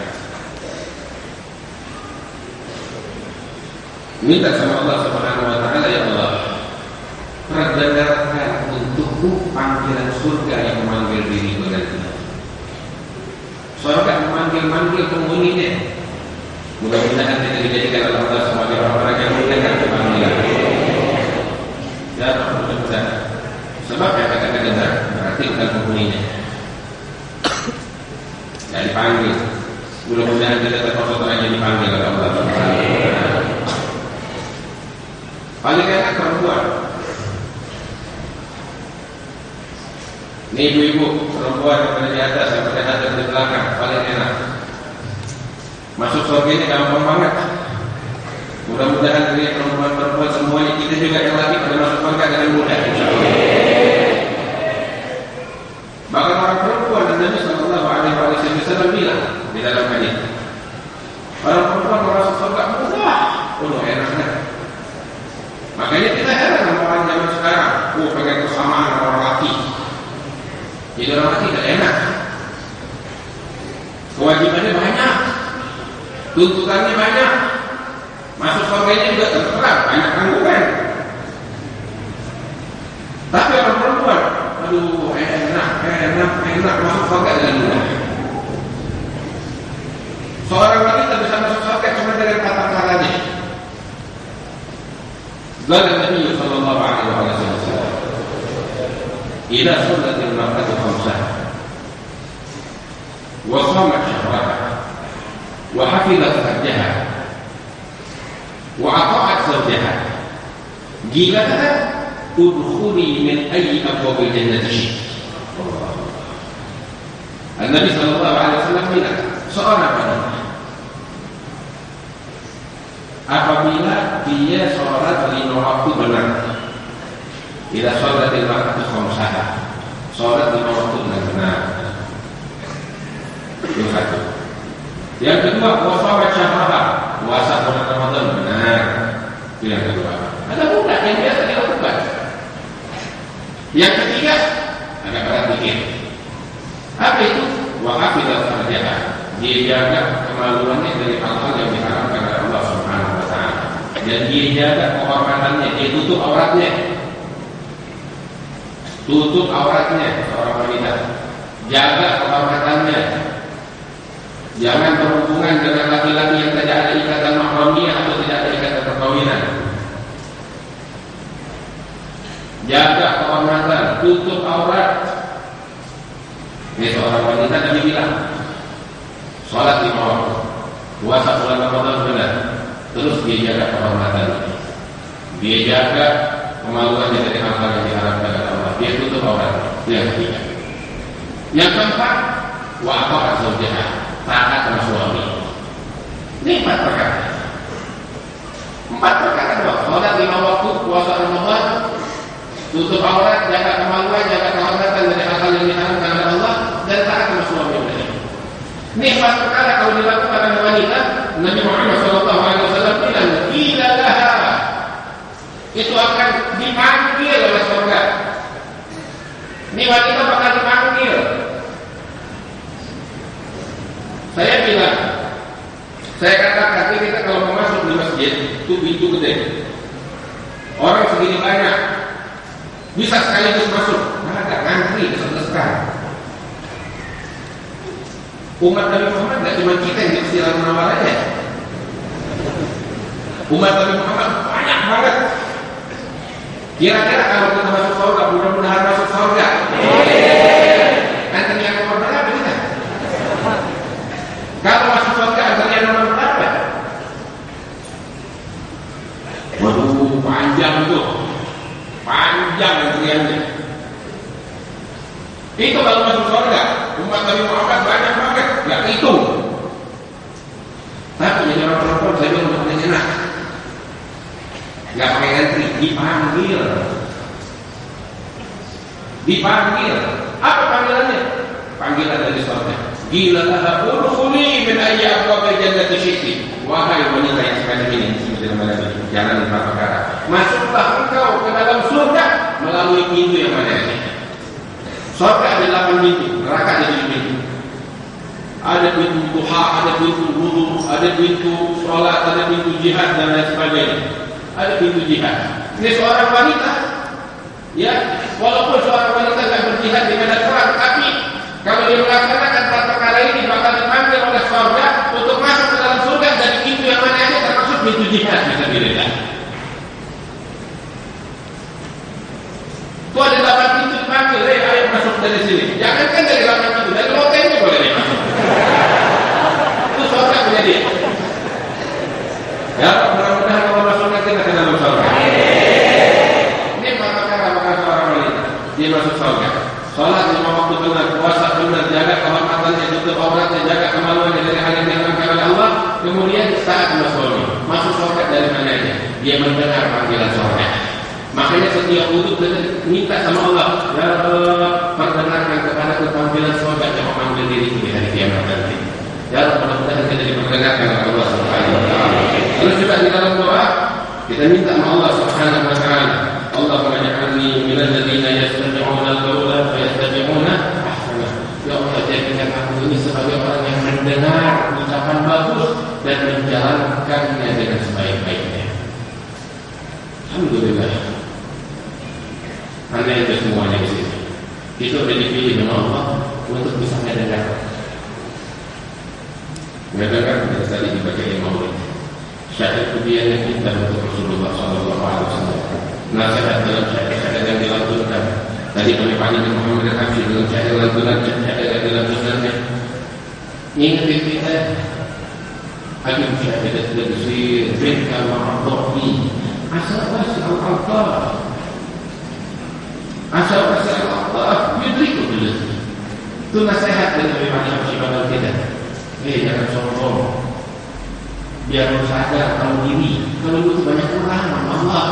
Minta sama Allah Subhanahu wa taala, ya Allah, perdengarkan untukku panggilan surga yang memanggil diriku nanti. Surga memanggil penghuninya. Mudah-mudahan kita dijadikan oleh Allah sebagai orang-orang yang mendengar panggilan. Ya, mudah-mudahan. Sebab yang kata dengar berarti bukan penghuninya. Ya dipanggil. Mudah-mudahan kita termasuk orang yang dipanggil oleh Allah. Paling enak perempuan. Ini ibu-ibu perempuan yang pada di atas, yang pada atas di belakang, paling enak. Masuk surga ini gampang banget. Mudah-mudahan dari perempuan-perempuan semuanya, kita juga yang lagi pada masuk surga dengan mudah. Bahkan orang perempuan dan Nabi Sallallahu Alaihi Wasallam bilang di dalam hadis, orang perempuan masuk surga mudah, enaknya. Makanya kita heran sama orang zaman sekarang, pengen kesamaan orang laki. Jadi orang laki tidak enak. Kewajibannya banyak, tuntutannya banyak, masuk surganya juga terserah, banyak tanggungan. Tapi orang perempuan, enak masuk surga dengan mudah. Seorang wanita bisa masuk surga cuma dengan kata-katanya. Qala Nabi sallallahu alaihi wasallam, "Idza sallatil mar'atu khamsaha wa shamat shahraha wa hafizat farjaha wa ata'at zawjaha, qila udkhuli min ayyi abwabil jannati syi'ti." Nabi sallallahu alaihi wasallam bilang, seorang wanita apabila dia sholat 5 waktu benar, tidak sholat 5 waktu khamsaha, sholat 5 waktu benar. Itu satu. Yang kedua, puasa syahraha, puasa bulan Ramadan benar. Itu yang kedua. Ada mudah yang biasa dilakukan. Yang ketiga, agak berat dikit. Apa itu? Wa hafizat farjaha, dia jaga kemaluannya dari hal-hal yang diharamkan oleh Allah Subhanahu wa taala. Dan dia jaga kehormatannya, dia tutup auratnya. Tutup auratnya seorang wanita. Jaga kehormatannya. Jangan berhubungan dengan laki-laki yang tidak ada ikatan mahramiyah atau tidak ada ikatan perkawinan. Jaga kehormatan, tutup aurat. Ini seorang wanita Nabi bilang, sholat 5 waktu, puasa bulan Ramadan benar, terus dia jaga kehormatan, dia jaga kemaluannya dari hal-hal yang diharapkan oleh Allah dia tutup aurat. Yang ketiga. Yang keempat, wa aqa'a zawjaha, taat sama suami. Ini 4 perkara. 4 perkara doang. Salat 5 waktu, puasa Ramadan, tutup aurat, jaga kemaluan, jaga kehormatan dari hal-hal yang diharamkan oleh Allah, dan taat sama suami. Ini 4 perkara kalau dilakukan oleh wanita, Nabi Muhammad SAW bilang, "Qila laha," itu akan dipanggil oleh surga. Ini wanita bakal dipanggil. Saya bilang, saya katakan kita kalau mau masuk di masjid itu pintu gede, orang segini banyak, bisa sekaligus masuk, ada ngantri kesel-kesel. Umat Nabi Muhammad tidak cuma kita yang di Masjidil Munawwarah aja. Umat Nabi Muhammad banyak banget. Kira-kira kalau kita masuk surga, mudah-mudahan masuk surga. Antara yang nomor berapa kita? Kalau masuk surga antara yang nomor berapa? Waduh, panjang tuh. Panjang antriannya. Itu baru masuk surga. Umat Nabi Muhammad banyak banget, nggak hitung. Tapi jadi orang perempuan saya bilang untuk enak, nggak pakai antri, dipanggil. Apa panggilannya? Panggilan dari surga. Qila laha udkhuli min ayyi abwabil jannati syi'ti. Wahai wanita yang sekali ini, jangan lupa perkara. Masuklah engkau ke dalam surga melalui pintu yang mana ini. Surga ada 8 pintu, neraka ada 7 pintu. Ada pintu duha, ada pintu wudu, ada pintu sholat, ada pintu jihad dan lain sebagainya. Ada pintu jihad. Ini seorang wanita, ya, walaupun seorang wanita tidak berjihad di medan perang, tapi kalau dia melaksanakan 4 perkara ini bakal dipanggil oleh surga untuk masuk ke dalam surga dari pintu yang mana aja, termasuk pintu jihad. Bisa dilihat. Itu ada 8 pintu dipanggil, ayo masuk dari sini. Jangankan dari 8 pintu, dari lotengnya boleh dia masuk. Itu surga punya dia. Ya, mudah-mudahan kalau masuk nanti kita ke dalam surga. Ini perkara seorang wanita, dia masuk surga. Sholat 5 waktu benar, puasa benar, jaga kehormatannya, tutup auratnya, jaga kemaluannya dari hal yang diharamkan oleh Allah. Kemudian taat sama suami, masuk surga dari mananya? Dia mendengar panggilan surga. Makanya setiap wudu minta sama Allah, ya Allah, perdengarkan kepada panggilan surga yang memanggil diriku di hari kiamat nanti. Ya Allah, mudah-mudahan kita diperdengarkan oleh Allah Subhanahu wa taala. Terus juga di dalam doa kita minta sama Allah Subhanahu wa taala, Allahumma ja'alni minal ladzina yastami'una al-qawla fayattabi'una ahsanah. Ya Allah, jadikan aku ini sebagai orang yang mendengar ucapan bagus dan menjalankannya dengan sebaik-baiknya. Alhamdulillah. Karena itu semuanya di sini. Itu sudah dipilih oleh Allah untuk bisa mendengar. Mendengar dari tadi dibaca Imam syair kebiayaan kita untuk Rasulullah SAW. Nasihat dalam syair-syair yang dilantunkan. Tadi kami panggil Muhammad al-Habsyi dalam syair lantunan, syair yang dilantunkannya. Ingat kita, Hakim syahidat dari Rinka Ma'adhafi Asal wasi al-Allah, asal wasi al-Allah yudriku dulu. Itu nasihat dari Nabi Muhammad SAW kita. Jangan sombong, biar lu sadar tahu diri. Kalau lu banyak kurang sama Allah.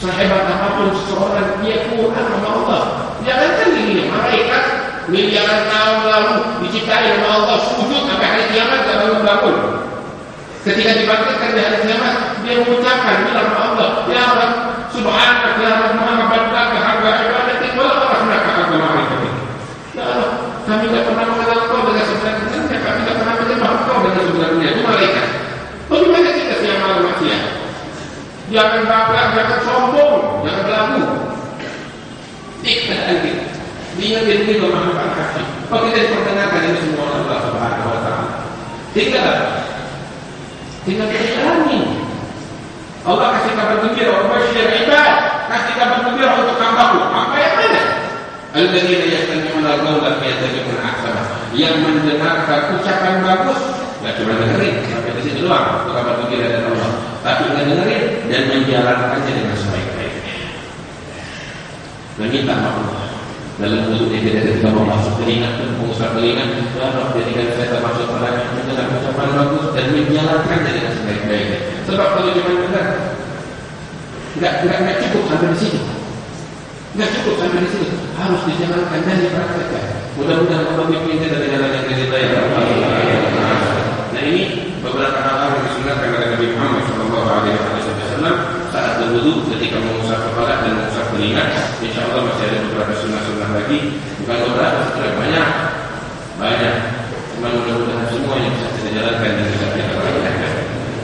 Sehebat apapun seseorang, dia kurang sama Allah. Jangankan diri malaikat miliaran tahun lalu diciptakan oleh Allah, sujud sampai hari kiamat tak bangun-bangun. Ketika dibangkitkan di hari kiamat, dia mengucapkan bilang Allah, ya Allah, subhanak ya Allah, ma'abadaka harga ibadatik wala rahmaka harga ma'arifatik. Ya Allah, kami tidak pernah mengenal kau dengan sebenarnya, kami tidak pernah menyembah kau dengan sebenarnya. Itu malaikat. Bagaimana kita siang malam maksiat? Jangan baper, jangan sombong, jangan berlaku. Ikhlas kita. Dia diri Muhammad al-Habsyi. Oh, kita diperdengarkan ini semua Allah Subhanahu wa taala. Tinggal kita jalani. Allah kasih kabar gembira, wabashir ibad, kasih kabar gembira untuk hamba-Ku. Apa yang mana? Alladzina yastami'una al-qawla fayattabi'una ahsanah. Yang mendengarkan ucapan bagus, enggak cuma dengerin, sampai di situ doang, itu kabar gembira dari Allah. Tapi enggak dengerin dan menjalankannya dengan sebaik-baiknya. meminta maaf Allah. Dalam wudhu dia ketika mau masuk telinga, mengusap telinga, ya Allah jadikan saya termasuk orang yang mendengar ucapan bagus dan menjalankan dengan sebaik-baiknya. Sebab kalau cuma dengar, nggak cukup sampai di situ. Nggak cukup sampai di situ, harus dijalankan dan dipraktekkan. Mudah-mudahan Allah bimbing kita dari jalan yang diridhai oleh Allah. Nah ini beberapa hal yang disunahkan oleh Nabi Muhammad SAW saat berwudu ketika mengusap kepala dan mengusap telinga. Insya Allah masih ada beberapa sunnah-sunnah lagi, bukan beberapa, sudah banyak. Cuma mudah-mudahan semua yang bisa kita jalankan dan bisa kita praktekkan.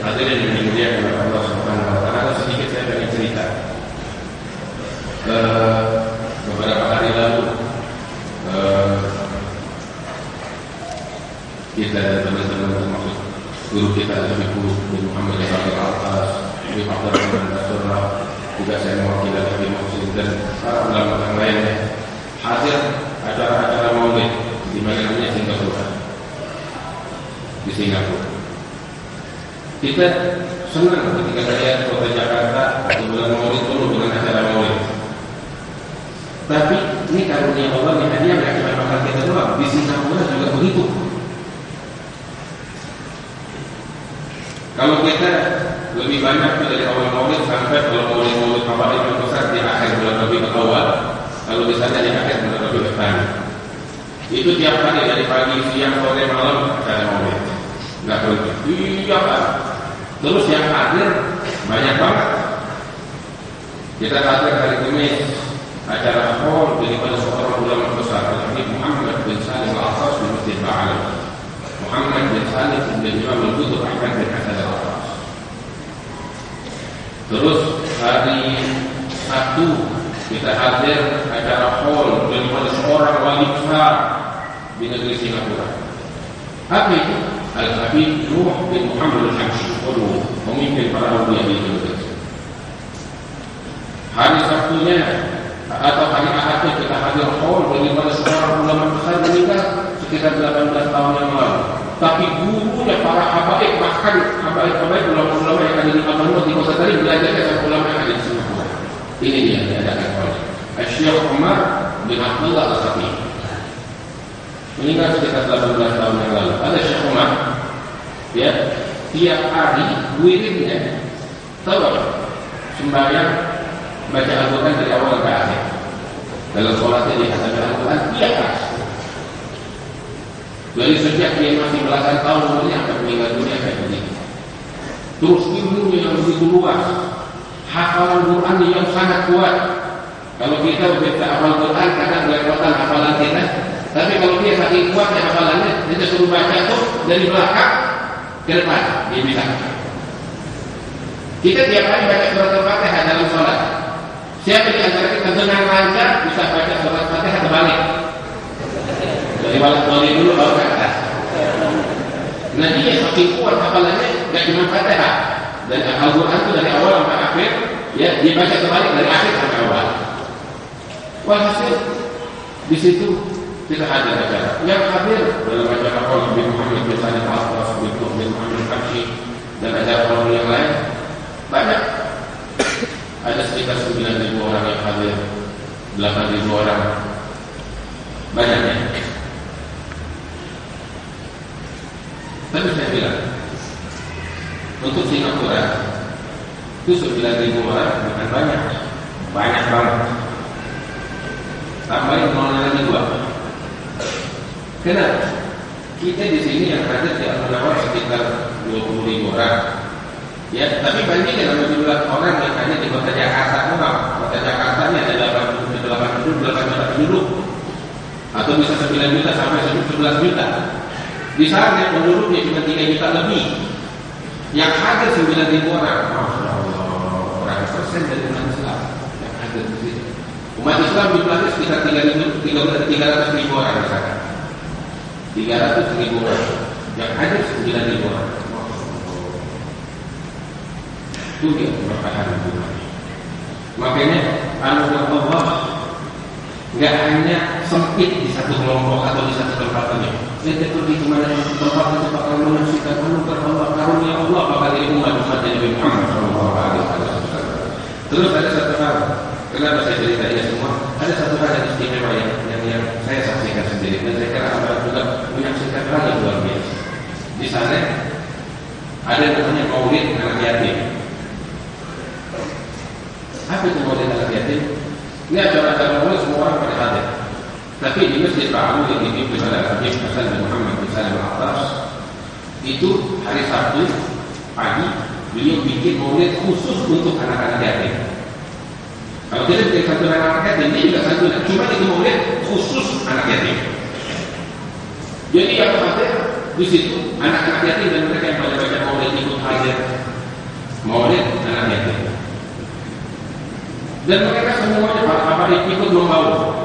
Hadirin yang dimuliakan oleh Allah Subhanahu Wa Taala, sedikit saya akan cerita. Beberapa hari lalu kita dan teman-teman termasuk guru kita Habib Muhammad Al-Atas, Habib Abdurrahman Rasulullah, juga saya mewakili Habib Muslim dan para ulama yang lainnya hadir acara-acara maulid di mana-mana di Singapura. Kita senang ketika saya ke kota Jakarta di bulan maulid dulu dengan acara maulid. Tapi ini karunia Allah yang hadiah nggak cuma makan kita doang, di Singapura juga begitu. Kalau kita lebih banyak dari awal maulid sampai kalau maulid awal yang besar di akhir bulan Rabiul Awal, kalau di sana di akhir bulan Rabiul Tsani. Itu tiap hari dari pagi, siang, sore, malam acara maulid. Nggak berhenti. Iya Pak. Terus yang hadir banyak banget. Kita hadir hari Kamis acara hall daripada seorang ulama besar, Habib Muhammad bin Salim Al-Atas di Masjid Ba'alam. Muhammad bin Salim bin Imam Al-Qutub Ahmad bin Hasan Al-Atas. Terus hari Sabtu kita hadir acara hall daripada seorang wali besar di negeri Singapura. Apa itu? Al-Habib Nuh bin Muhammad Al-Habsyi, pemimpin para awliya di Indonesia. Hari Sabtunya atau hari Ahadnya kita hadir hall daripada seorang ulama besar meninggal sekitar 18 tahun yang lalu. Tapi gurunya para habaib, bahkan habaib ulama-ulama yang ada di Amanut di Kota Tari belajarnya sama ulama yang ada di Singapura. Ini dia diadakan oleh Syekh Umar bin Abdullah Al-Sati. Meninggal sekitar 18 tahun yang lalu. Ada Syekh Umar, ya, tiap hari wiridnya, tahu apa? Sembahyang baca Al-Quran dari awal ke akhir. Dalam sholatnya dia baca Al-Quran tiap hari. Dari sejak dia masih belasan tahun umurnya sampai meninggal dunia kayak begini. Terus ilmunya yang begitu luas, hafalan Quran yang sangat kuat. Kalau kita baca hafal Quran kadang kelewatan hafalan kita, tapi kalau dia saking kuatnya hafalannya, dia suruh baca tuh dari belakang ke depan, dia bisa. Kita tiap hari baca surat Al-Fatihah dalam sholat. Siapa di antara kita senang lancar bisa baca surat Al-Fatihah terbalik? Dari balik dulu baru ke atas. Nah dia saking kuat hafalannya, gak cuma Fatihah. Dan Al-Quran itu dari awal sampai akhir, ya dia baca terbalik dari akhir sampai awal. Walhasil di situ kita hadir acara. Yang hadir dalam acara Qaul bin Muhammad bin Salim Al-Atas bin Muhammad Al-Habsyi dan acara Qaul yang lain banyak. Ada sekitar 9.000 orang yang hadir, 8.000 orang, banyaknya. Tapi saya bilang, untuk Singapura itu 9.000 orang bukan banyak, banyak banget. Tambahin nolnya lagi 2. Kenapa? Kita di sini yang hadir di Al-Munawwar sekitar 20.000 orang. Ya, tapi bandingkan sama jumlah orang yang hanya di Kota Jakarta, Kota Jakarta ini ada 8 juta penduduk, atau bisa 9 juta sampai 11 juta. Di sana penduduknya cuma 3 juta lebih. Yang hadir 9.000 orang, Masya Allah, berapa persen dari umat Islam yang hadir di sini? Umat Islam jumlahnya sekitar 300.000 orang di sana. 300.000 orang. Yang hadir 9.000 orang. Itu dia keberkahan Tuhan. Makanya anugerah Allah nggak hanya sempit di satu kelompok atau di satu tempat saja. Kita pergi kemana tempat itu bakal menyaksikan anugerah Allah, karunia Allah pada umat Nabi Muhammad SAW. Terus ada satu hal, kenapa saya cerita ini semua? ada satu hal yang istimewa yang saya saksikan sendiri dan saya kira Anda juga menyaksikan hal yang luar biasa. Di sana ada yang namanya maulid anak yatim. Apa itu maulid anak yatim? Ini acara-acara maulid semua orang pada hadir. Tapi di Masjid Ba'alu yang dipimpin oleh Habib Hasan bin Muhammad bin Salim Al-Attas, itu hari Sabtu pagi beliau bikin maulid khusus untuk anak-anak yatim. Kalau kita bikin santunan anak yatim, dia juga santunan, cuma itu maulid khusus anak yatim. Jadi yang hadir di situ anak-anak yatim dan mereka yang baca maulid ikut hadir maulid anak yatim. Dan mereka semuanya apa ikut membawa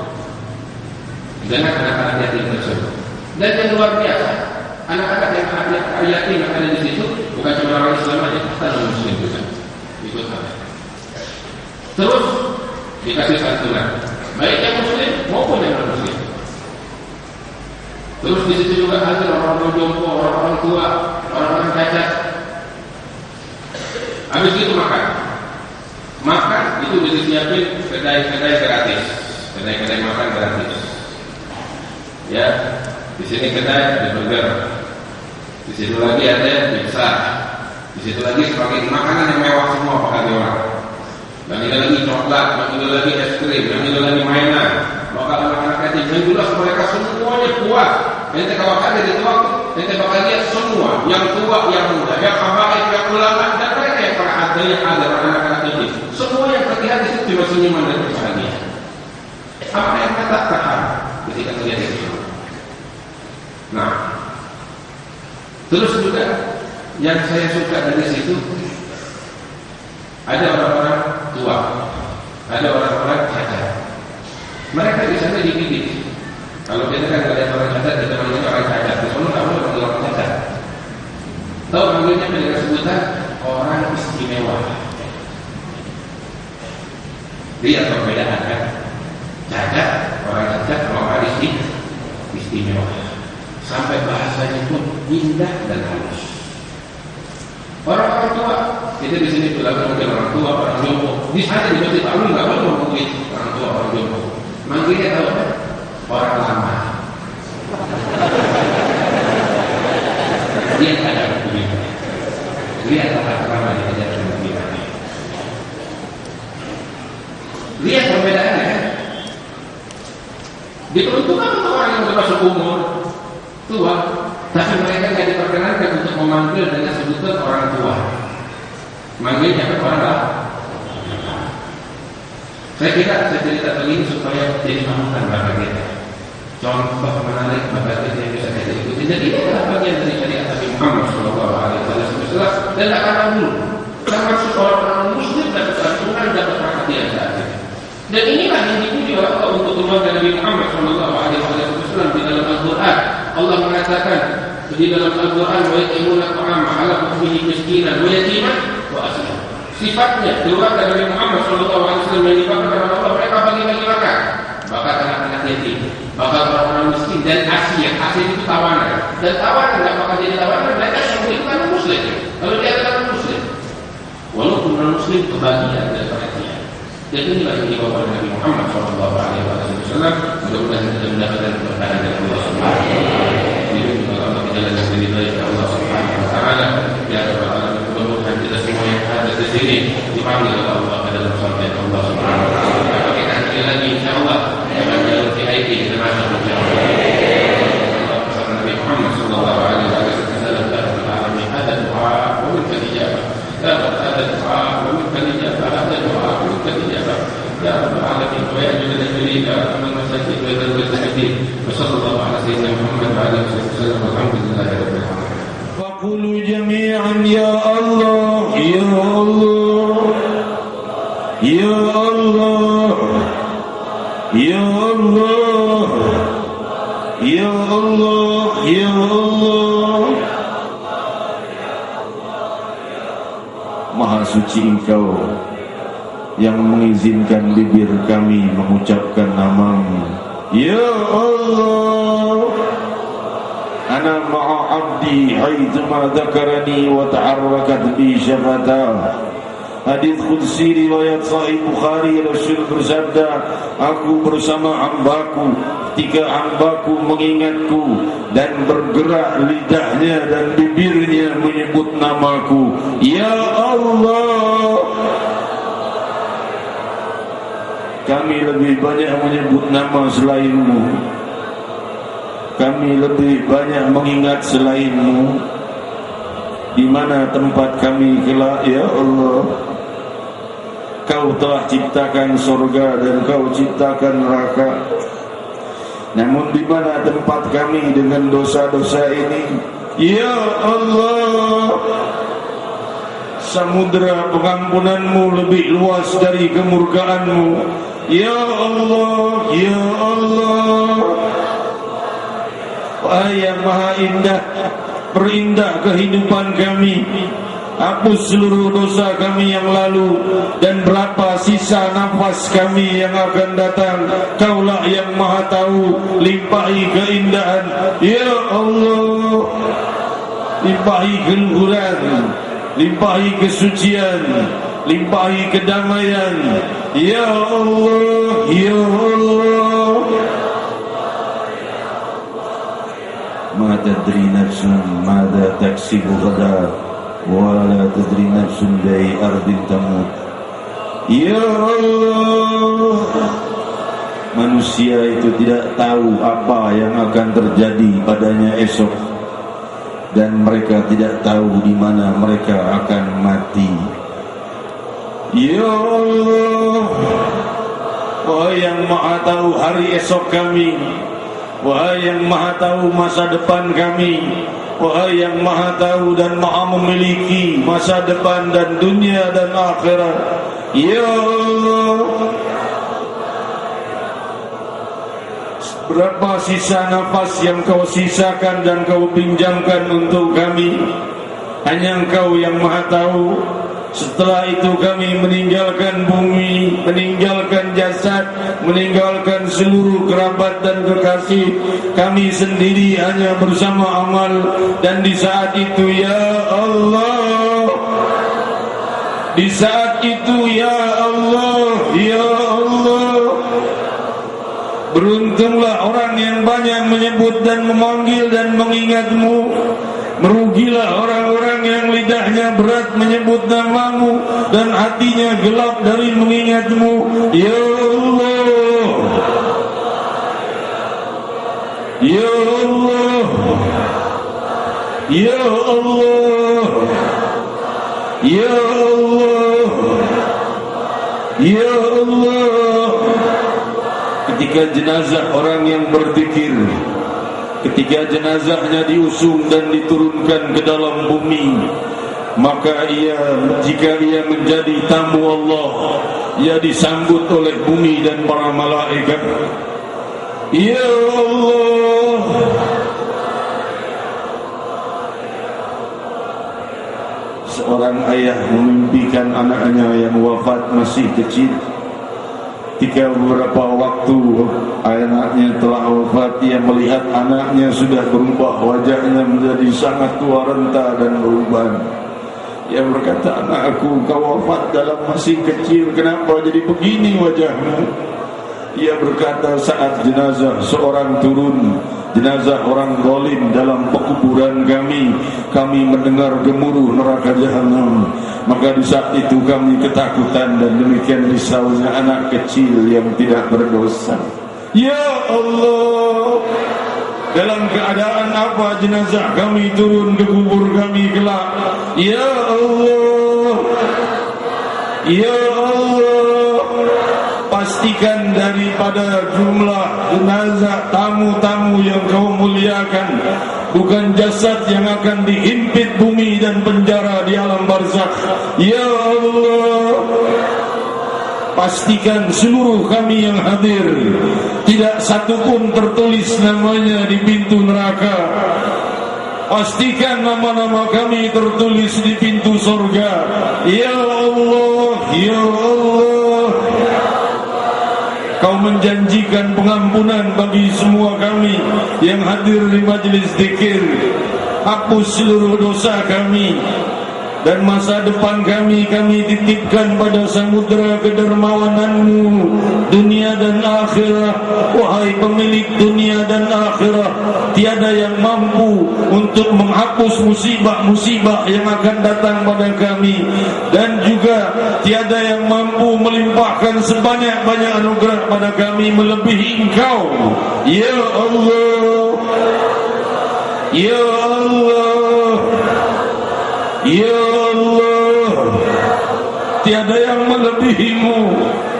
dengan anak-anak yatim tersebut. Dan yang luar biasa, anak-anak yang yatim yang ada di situ bukan cuma orang Islam aja, bahkan non Muslim juga ikut hadir. Terus dikasih santunan, baik yang Muslim maupun yang non Muslim. Terus di situ juga hadir orang-orang jompo, orang-orang tua, orang-orang cacat. Habis itu makan itu disiapin kedai-kedai gratis, kedai-kedai makan gratis. Ya, di sini kedai ada burger, di situ lagi ada pizza, di situ lagi sebagai makanan yang mewah semua pakai orang. Yang ini lagi coklat, yang ini lagi es krim, yang ini lagi mainan. Bakal anak-anak yatim yang jelas mereka semuanya puas. Ente kalau ada di waktu, ente bakal lihat semua, yang tua, yang muda, yang habaib, yang ulama, dan mereka yang para ada yang ada anak-anak yatim. Semua yang terlihat di situ cuma senyuman dan bahagia. Apa yang kata tahan ketika terjadi itu? Nah, terus juga yang saya suka dari situ ada orang-orang tua, ada orang-orang cacat. Mereka di sana dididik. Kalau kita kan ada orang cacat, kita manggilnya orang cacat. Di sana kamu orang cacat. Tahu manggilnya dengan sebutan orang istimewa. Lihat perbedaan kan? Cacat, orang cacat, orang istimewa. Sampai bahasanya pun indah dan halus. Orang-orang tua, kita di sini bilang mungkin orang tua, orang jompo. Di sana di Masjid Ba'alu nggak boleh ngomong orang tua, orang jompo. Manggilnya tahu kan? Orang lama. Lihat ada begitu. Lihat apa di ajaran kita. Lihat perbedaannya kan? Diperuntukkan untuk orang yang termasuk umur tua, tapi mereka tidak diperkenankan untuk memanggil dengan sebutan orang tua. Manggilnya kan orang lah. Saya kira saya cerita begini supaya jadi panutan bagi kita. Contoh menarik bagi kita yang bisa kita ikuti. Jadi ini adalah bagian dari syariat Nabi Muhammad SAW dan tak kalah dulu. Termasuk orang Muslim dapat santunan, dapat perhatian saat ini. Dan inilah yang dipuji oleh Allah untuk keluarga Nabi Muhammad SAW di dalam Al-Quran. Allah mengatakan di dalam Al-Quran, wa yatimuna ta'ama ala hukmihi miskinan wa yatiman wa asira. Sifatnya keluarga Nabi Muhammad SAW yang dibakar oleh Allah, mereka bagi-bagi makan, bakal anak-anak yatim, bakal orang-orang miskin dan asir. Asir itu tawanan, dan tawanan tidak bakal jadi tawanan. Mereka semua itu kan Muslim. Kalau dia adalah Muslim, walaupun non Muslim kebahagiaan dan perhatian. Dan inilah yang dibawa oleh Nabi Muhammad SAW. Mudah-mudahan kita mendapatkan keberkahan dari Allah Subhanahu wa Ta'ala. Kalau Allah jalan yang diridhai oleh Allah Subhanahu wa Ta'ala, ya Rabbal Alamin, mudah-mudahan kita semua yang ada di sini dipanggil oleh Allah ke dalam surga Allah Subhanahu wa Ta'ala. Kalau kita nanti lagi, insyaallah akan jalur VIP kita masuk insyaallah. Allah Nabi Muhammad sallallahu alaihi wasallam Rabbal Alamin, ada doa wa minka ijabah. Ada doa wa minka ijabah. Ada doa wa minka ijabah. Ya Rabbal Alamin, wa ya jalal jalika amal masakin wa dalil sakin. Wassallallahu ala sayyidina Muhammad wa alihi wasallam. Alhamdulillahi rabbil alamin. Faqulu jami'an ya Allah, ya Allah, ya Allah, ya Allah, ya Allah, ya Allah. Maha suci Engkau yang mengizinkan bibir kami mengucapkan nama-Mu. Ya Allah, ana ma'a abdi haitsuma dzakarani wa ta'arrakat bi syafatah Hadis qudsi riwayat Sahih Bukhari, Rasul bersabda, aku bersama hambaku ketika hambaku mengingatku dan bergerak lidahnya dan bibirnya menyebut namaku, ya Allah. Kami lebih banyak menyebut nama selainmu, kami lebih banyak mengingat selainmu. Di mana tempat kami kelak, ya Allah? Kau telah ciptakan surga dan kau ciptakan neraka. Namun di mana tempat kami dengan dosa-dosa ini? Ya Allah, samudera pengampunanmu lebih luas dari kemurkaanmu. Ya Allah, ya Allah. Wahai yang maha indah, perindah kehidupan kami, hapus seluruh dosa kami yang lalu, dan berapa sisa nafas kami yang akan datang. Kaulah yang maha tahu. Limpahi keindahan, ya Allah. Limpahi keluhuran, limpahi kesucian, limpahi kedamaian, ya Allah, ya Allah. Ma tadri nafsun mada taksibu ghadan wa la tadri nafsun bi ardin tamut. Ya Allah, manusia itu tidak tahu apa yang akan terjadi padanya esok, dan mereka tidak tahu di mana mereka akan mati. Ya Allah, wahai yang maha tahu hari esok kami, wahai yang maha tahu masa depan kami, wahai yang maha tahu dan maha memiliki masa depan dan dunia dan akhirat, ya Allah. Berapa sisa nafas yang kau sisakan dan kau pinjamkan untuk kami? Hanya Engkau yang maha tahu. Setelah itu kami meninggalkan bumi, meninggalkan jasad, meninggalkan seluruh kerabat dan kekasih. Kami sendiri hanya bersama amal. Dan di saat itu, ya Allah, di saat itu, ya Allah, ya Allah, beruntunglah orang yang banyak menyebut dan memanggil dan mengingat-Mu. Merugilah orang-orang yang lidahnya berat menyebut nama-Mu dan hatinya gelap dari mengingat-Mu. Ya Allah, ya Allah, ya Allah, ya Allah, ya Allah. Ketika jenazah orang yang berzikir, ketika jenazahnya diusung dan diturunkan ke dalam bumi, maka jika ia menjadi tamu Allah, ia disambut oleh bumi dan para malaikat. Ya Allah, seorang ayah memimpikan anaknya yang wafat masih kecil. Ketika beberapa waktu anaknya telah wafat, ia melihat anaknya sudah berubah, wajahnya menjadi sangat tua renta dan berubah. Ia berkata, anakku, kau wafat dalam masih kecil, kenapa jadi begini wajahmu? Ia berkata, saat jenazah seorang turun, jenazah orang zalim dalam pekuburan kami mendengar gemuruh neraka jahanam. Maka di saat itu kami ketakutan, dan demikian risaunya anak kecil yang tidak berdosa. Ya Allah, dalam keadaan apa jenazah kami turun ke kubur kami kelak? Ya Allah, ya Allah, pastikan daripada jumlah jenazah tamu-tamu yang Kau muliakan bukan jasad yang akan dihimpit bumi dan penjara di alam barzakh. Ya Allah, pastikan seluruh kami yang hadir tidak satu pun tertulis namanya di pintu neraka. Pastikan nama-nama kami tertulis di pintu surga. Ya Allah, ya Allah, Kau menjanjikan pengampunan bagi semua kami yang hadir di majlis zikir. Hapus seluruh dosa kami, dan masa depan kami titipkan pada samudera kedermawanan-Mu dunia dan akhirat. Wahai pemilik dunia dan akhirat, tiada yang mampu untuk menghapus musibah-musibah yang akan datang pada kami, dan juga tiada yang mampu melimpahkan sebanyak-banyak anugerah pada kami melebihi Engkau. Ya Allah, Ya Allah, Ya Allah, tiada yang melebihi-Mu.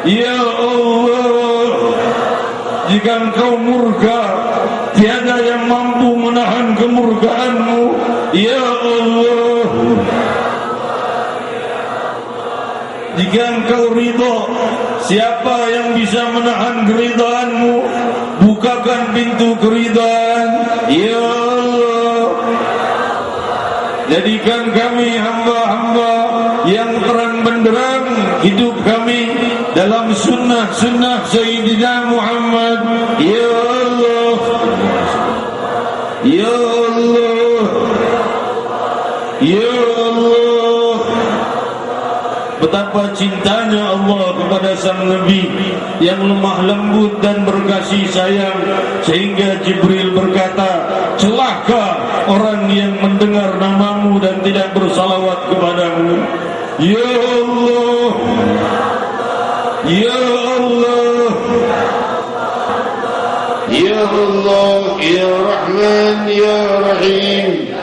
Ya Allah, jika Engkau murka, tiada yang mampu menahan kemurkaan-Mu. Ya Allah, jika Engkau ridha, siapa yang bisa menahan keridhaan-Mu? Bukakan pintu keridhaan. Ya Allah, jadikan kami hamba-hamba yang terang benderang hidup kami dalam sunnah-sunnah Sayyidina Muhammad. Ya Allah, Ya Allah, Ya Allah, betapa cintanya Allah kepada sang Nabi yang lemah lembut dan berkasih sayang, sehingga Jibril berkata, celaka orang yang mendengar namamu dan tidak bersalawat kepadamu. Ya Allah, Ya Allah, Ya Allah, Ya Rahman, Ya Rahim.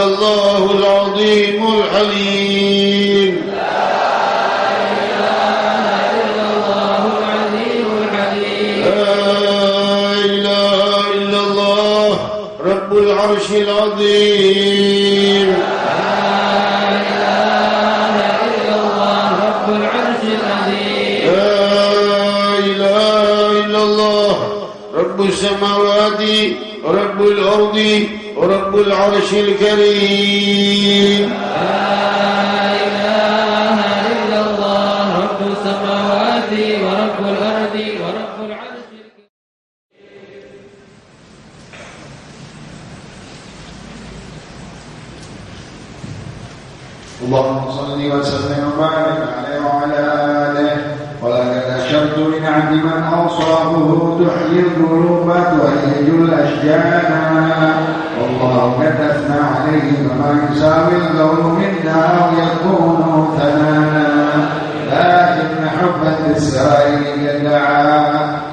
الله العظيم الحليم. لا إله إلا الله العظيم الحليم. لا إله إلا الله رب العرش العظيم. لا إله إلا الله رب العرش العظيم. لا إله إلا الله رب السماوات ورب الأرض ورب العرش الكريم. لا إله إلا الله رب السماوات ورب الأرض ورب العرش الكريم. اللهم صل وسلم وبارك عليه وعلى آله. ولقد أشرت من عبد من أوصافه تحيي القلوب وتهيج الأشجان. والله قد أثنى عليه فما يساوي القول منا أو يكون ثنانا. لكن حبا للسائل يدعى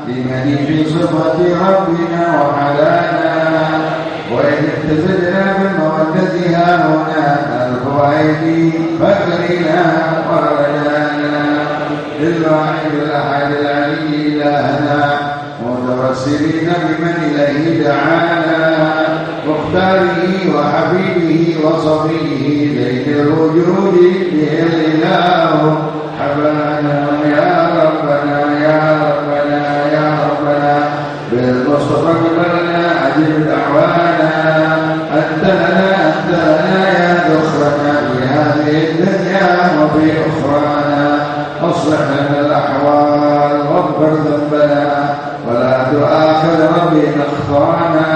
لمن في صفة ربنا وحلانا. وإن اهتزجنا بمودتها هنا الفوائد فكرنا ورجانا. للواحد الأحد العلي إلهنا متوسلين بمن إليه دعانا. مختاره وحبيبه وصفيه بين الوجود به الإله حبانا. يا ربنا يا ربنا يا ربنا بالمصطفى قبلنا أجب دعوانا. أنت لنا يا ذخرنا في هذه الدنيا وفي أخرانا. أصلح لنا الأحوال واغفر ذنبنا ولا تؤاخذنا بإن أخطأنا.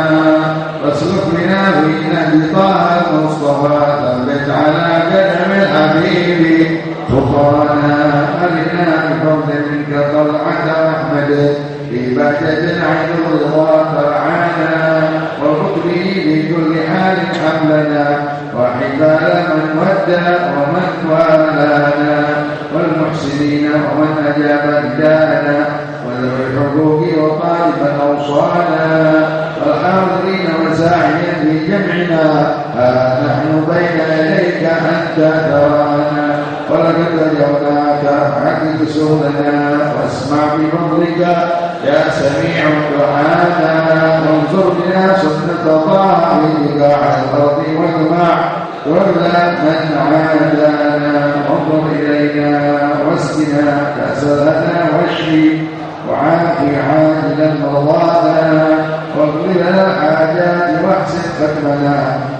واسلك بنا في نهج طه المصطفى ثبت على قدم الحبيب خطانا. أرنا بفضل منك طلعة أحمد في بهجة عين الرضا ترعانا. وارزقني بكل حال حملنا وحبال من ودى ومن والانا. والمحسنين ومن أجاب نداءنا وذوي الحقوق وطالبا أوصانا. والحاضرين وساعيا في جمعنا نحن بين يديك أنت ترانا. ولقد رجوناك فحقق سؤلنا واسمع بفضلك يا سميع دعانا. وانظر بنا سنة ظاهرك على الأرض واجمع ولا من عادانا. وانظر إلينا واسقنا كأس لنا واشفي وعافي عاجلا مرضاتنا واغفر لنا الحاجات واحسن ختمنا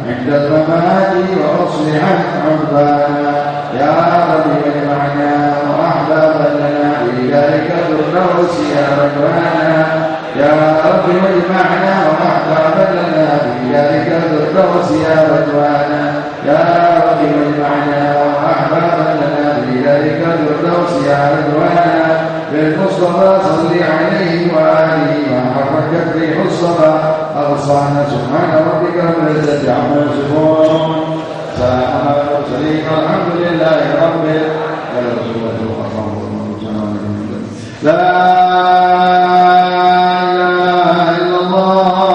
عند الممات واصلح عقبانا يا رب اجمعنا واحبابنا بذلك الفردوس يا ربنا يا رب اجمعنا واحبابنا بذلك الفردوس يا ربنا يا رب اجمعنا واحبابنا بذلك الفردوس يا ربنا بالمصطفى صل عليه وآله وحركت ريح الصبا أغصانا سبحان ربك رب العزة عما يصفون سلام على المرسلين والحمد لله رب العالمين. لا إله إلا الله.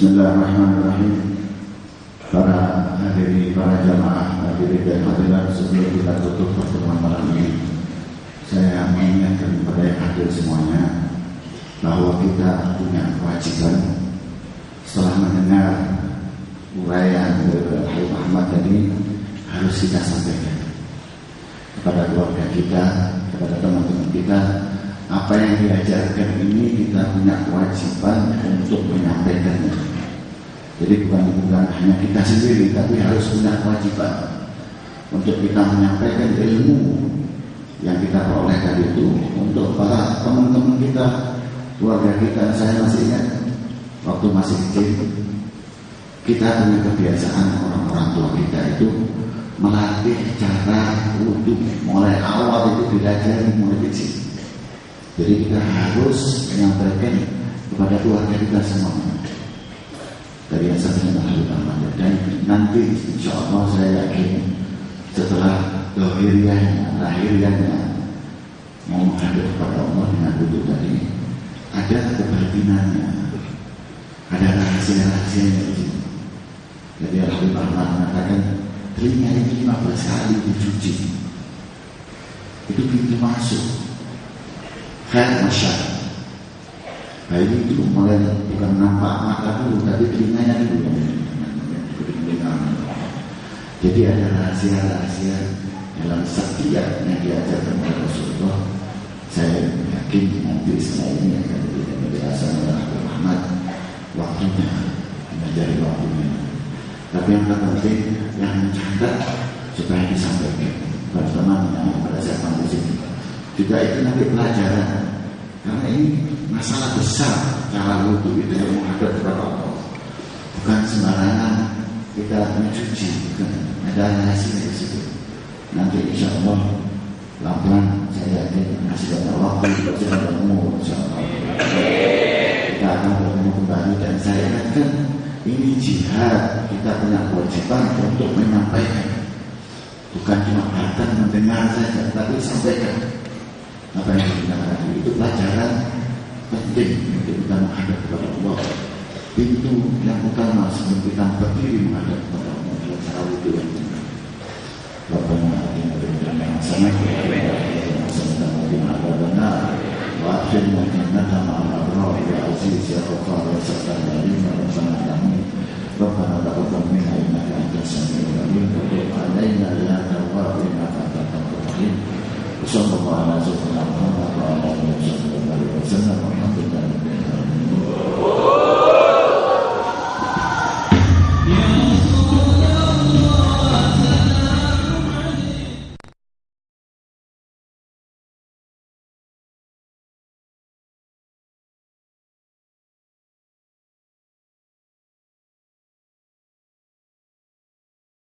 Bismillahirrahmanirrahim. Para hadirin, para jamaah hadirin dan hadirat, sebelum kita tutup pertemuan malam ini, saya mengingatkan kepada yang hadir semuanya bahwa kita punya kewajiban setelah mendengar uraian dari Habib Ahmad tadi, harus kita sampaikan kepada keluarga kita, kepada teman-teman kita, apa yang diajarkan ini kita punya kewajiban untuk menyampaikannya. Jadi bukan hanya kita sendiri, tapi harus punya kewajiban untuk kita menyampaikan ilmu yang kita peroleh tadi itu untuk para teman-teman kita, keluarga kita. Saya masih ingat waktu masih kecil, kita punya kebiasaan orang-orang tua kita itu melatih cara wudhu mulai awal itu diajari mulai kecil. Jadi kita harus menyampaikan kepada keluarga kita semuanya. Dari yang satunya Habib Ahmad, dan nanti insya Allah saya yakin setelah lahiriannya mau menghadap kepada Allah dengan wudhu tadi, ada kebatinannya, ada rahasia-rahasianya di sini. Jadi Habib Ahmad mengatakan telinga ini 15 kali dicuci, itu pintu masuk khair masyarakat. Bayi itu mulai bukan nampak mata dulu, tapi telinganya dulu. Jadi ada rahasia-rahasia dalam setiap yang diajarkan oleh Rasulullah. Saya yakin nanti setelah ini akan diberikan penjelasan oleh Habib Ahmad waktunya, mencari waktunya. Tapi yang terpenting yang mencatat supaya disampaikan kepada teman yang pada siapa di sini. Juga itu nanti pelajaran. Karena ini masalah besar cara wudhu itu yang menghadap kepada Allah. Bukan sembarangan kita mencuci, bukan. Ada hasilnya di situ. Nanti insya Allah pelan-pelan saya yakin masih ada waktu, masih ada umur, insya Allah kita akan bertemu kembali. Dan saya ingatkan ini jihad, kita punya kewajiban untuk menyampaikan. Bukan cuma bahkan mendengar saja, tapi sampaikan apa yang kita katakan. Itu pelajaran penting untuk kita menghadap kepada Allah. Pintu yang utama sebelum kita berdiri menghadap kepada Allah adalah cara wudhu yang benar. Rabbana atina fid dunya hasanah wa fil akhirati hasanah wa qina adzabannar wa adkhilna jannata ma'al abrar ya aziz ya ghaffar ya sattar ya alim ya rabbana alamin. Rabbana taqabbal minna innaka antas samiul alim wa tub 'alaina ya tawwab innaka antat tawwabur rahim. Sallallahu alaihi wa sallam.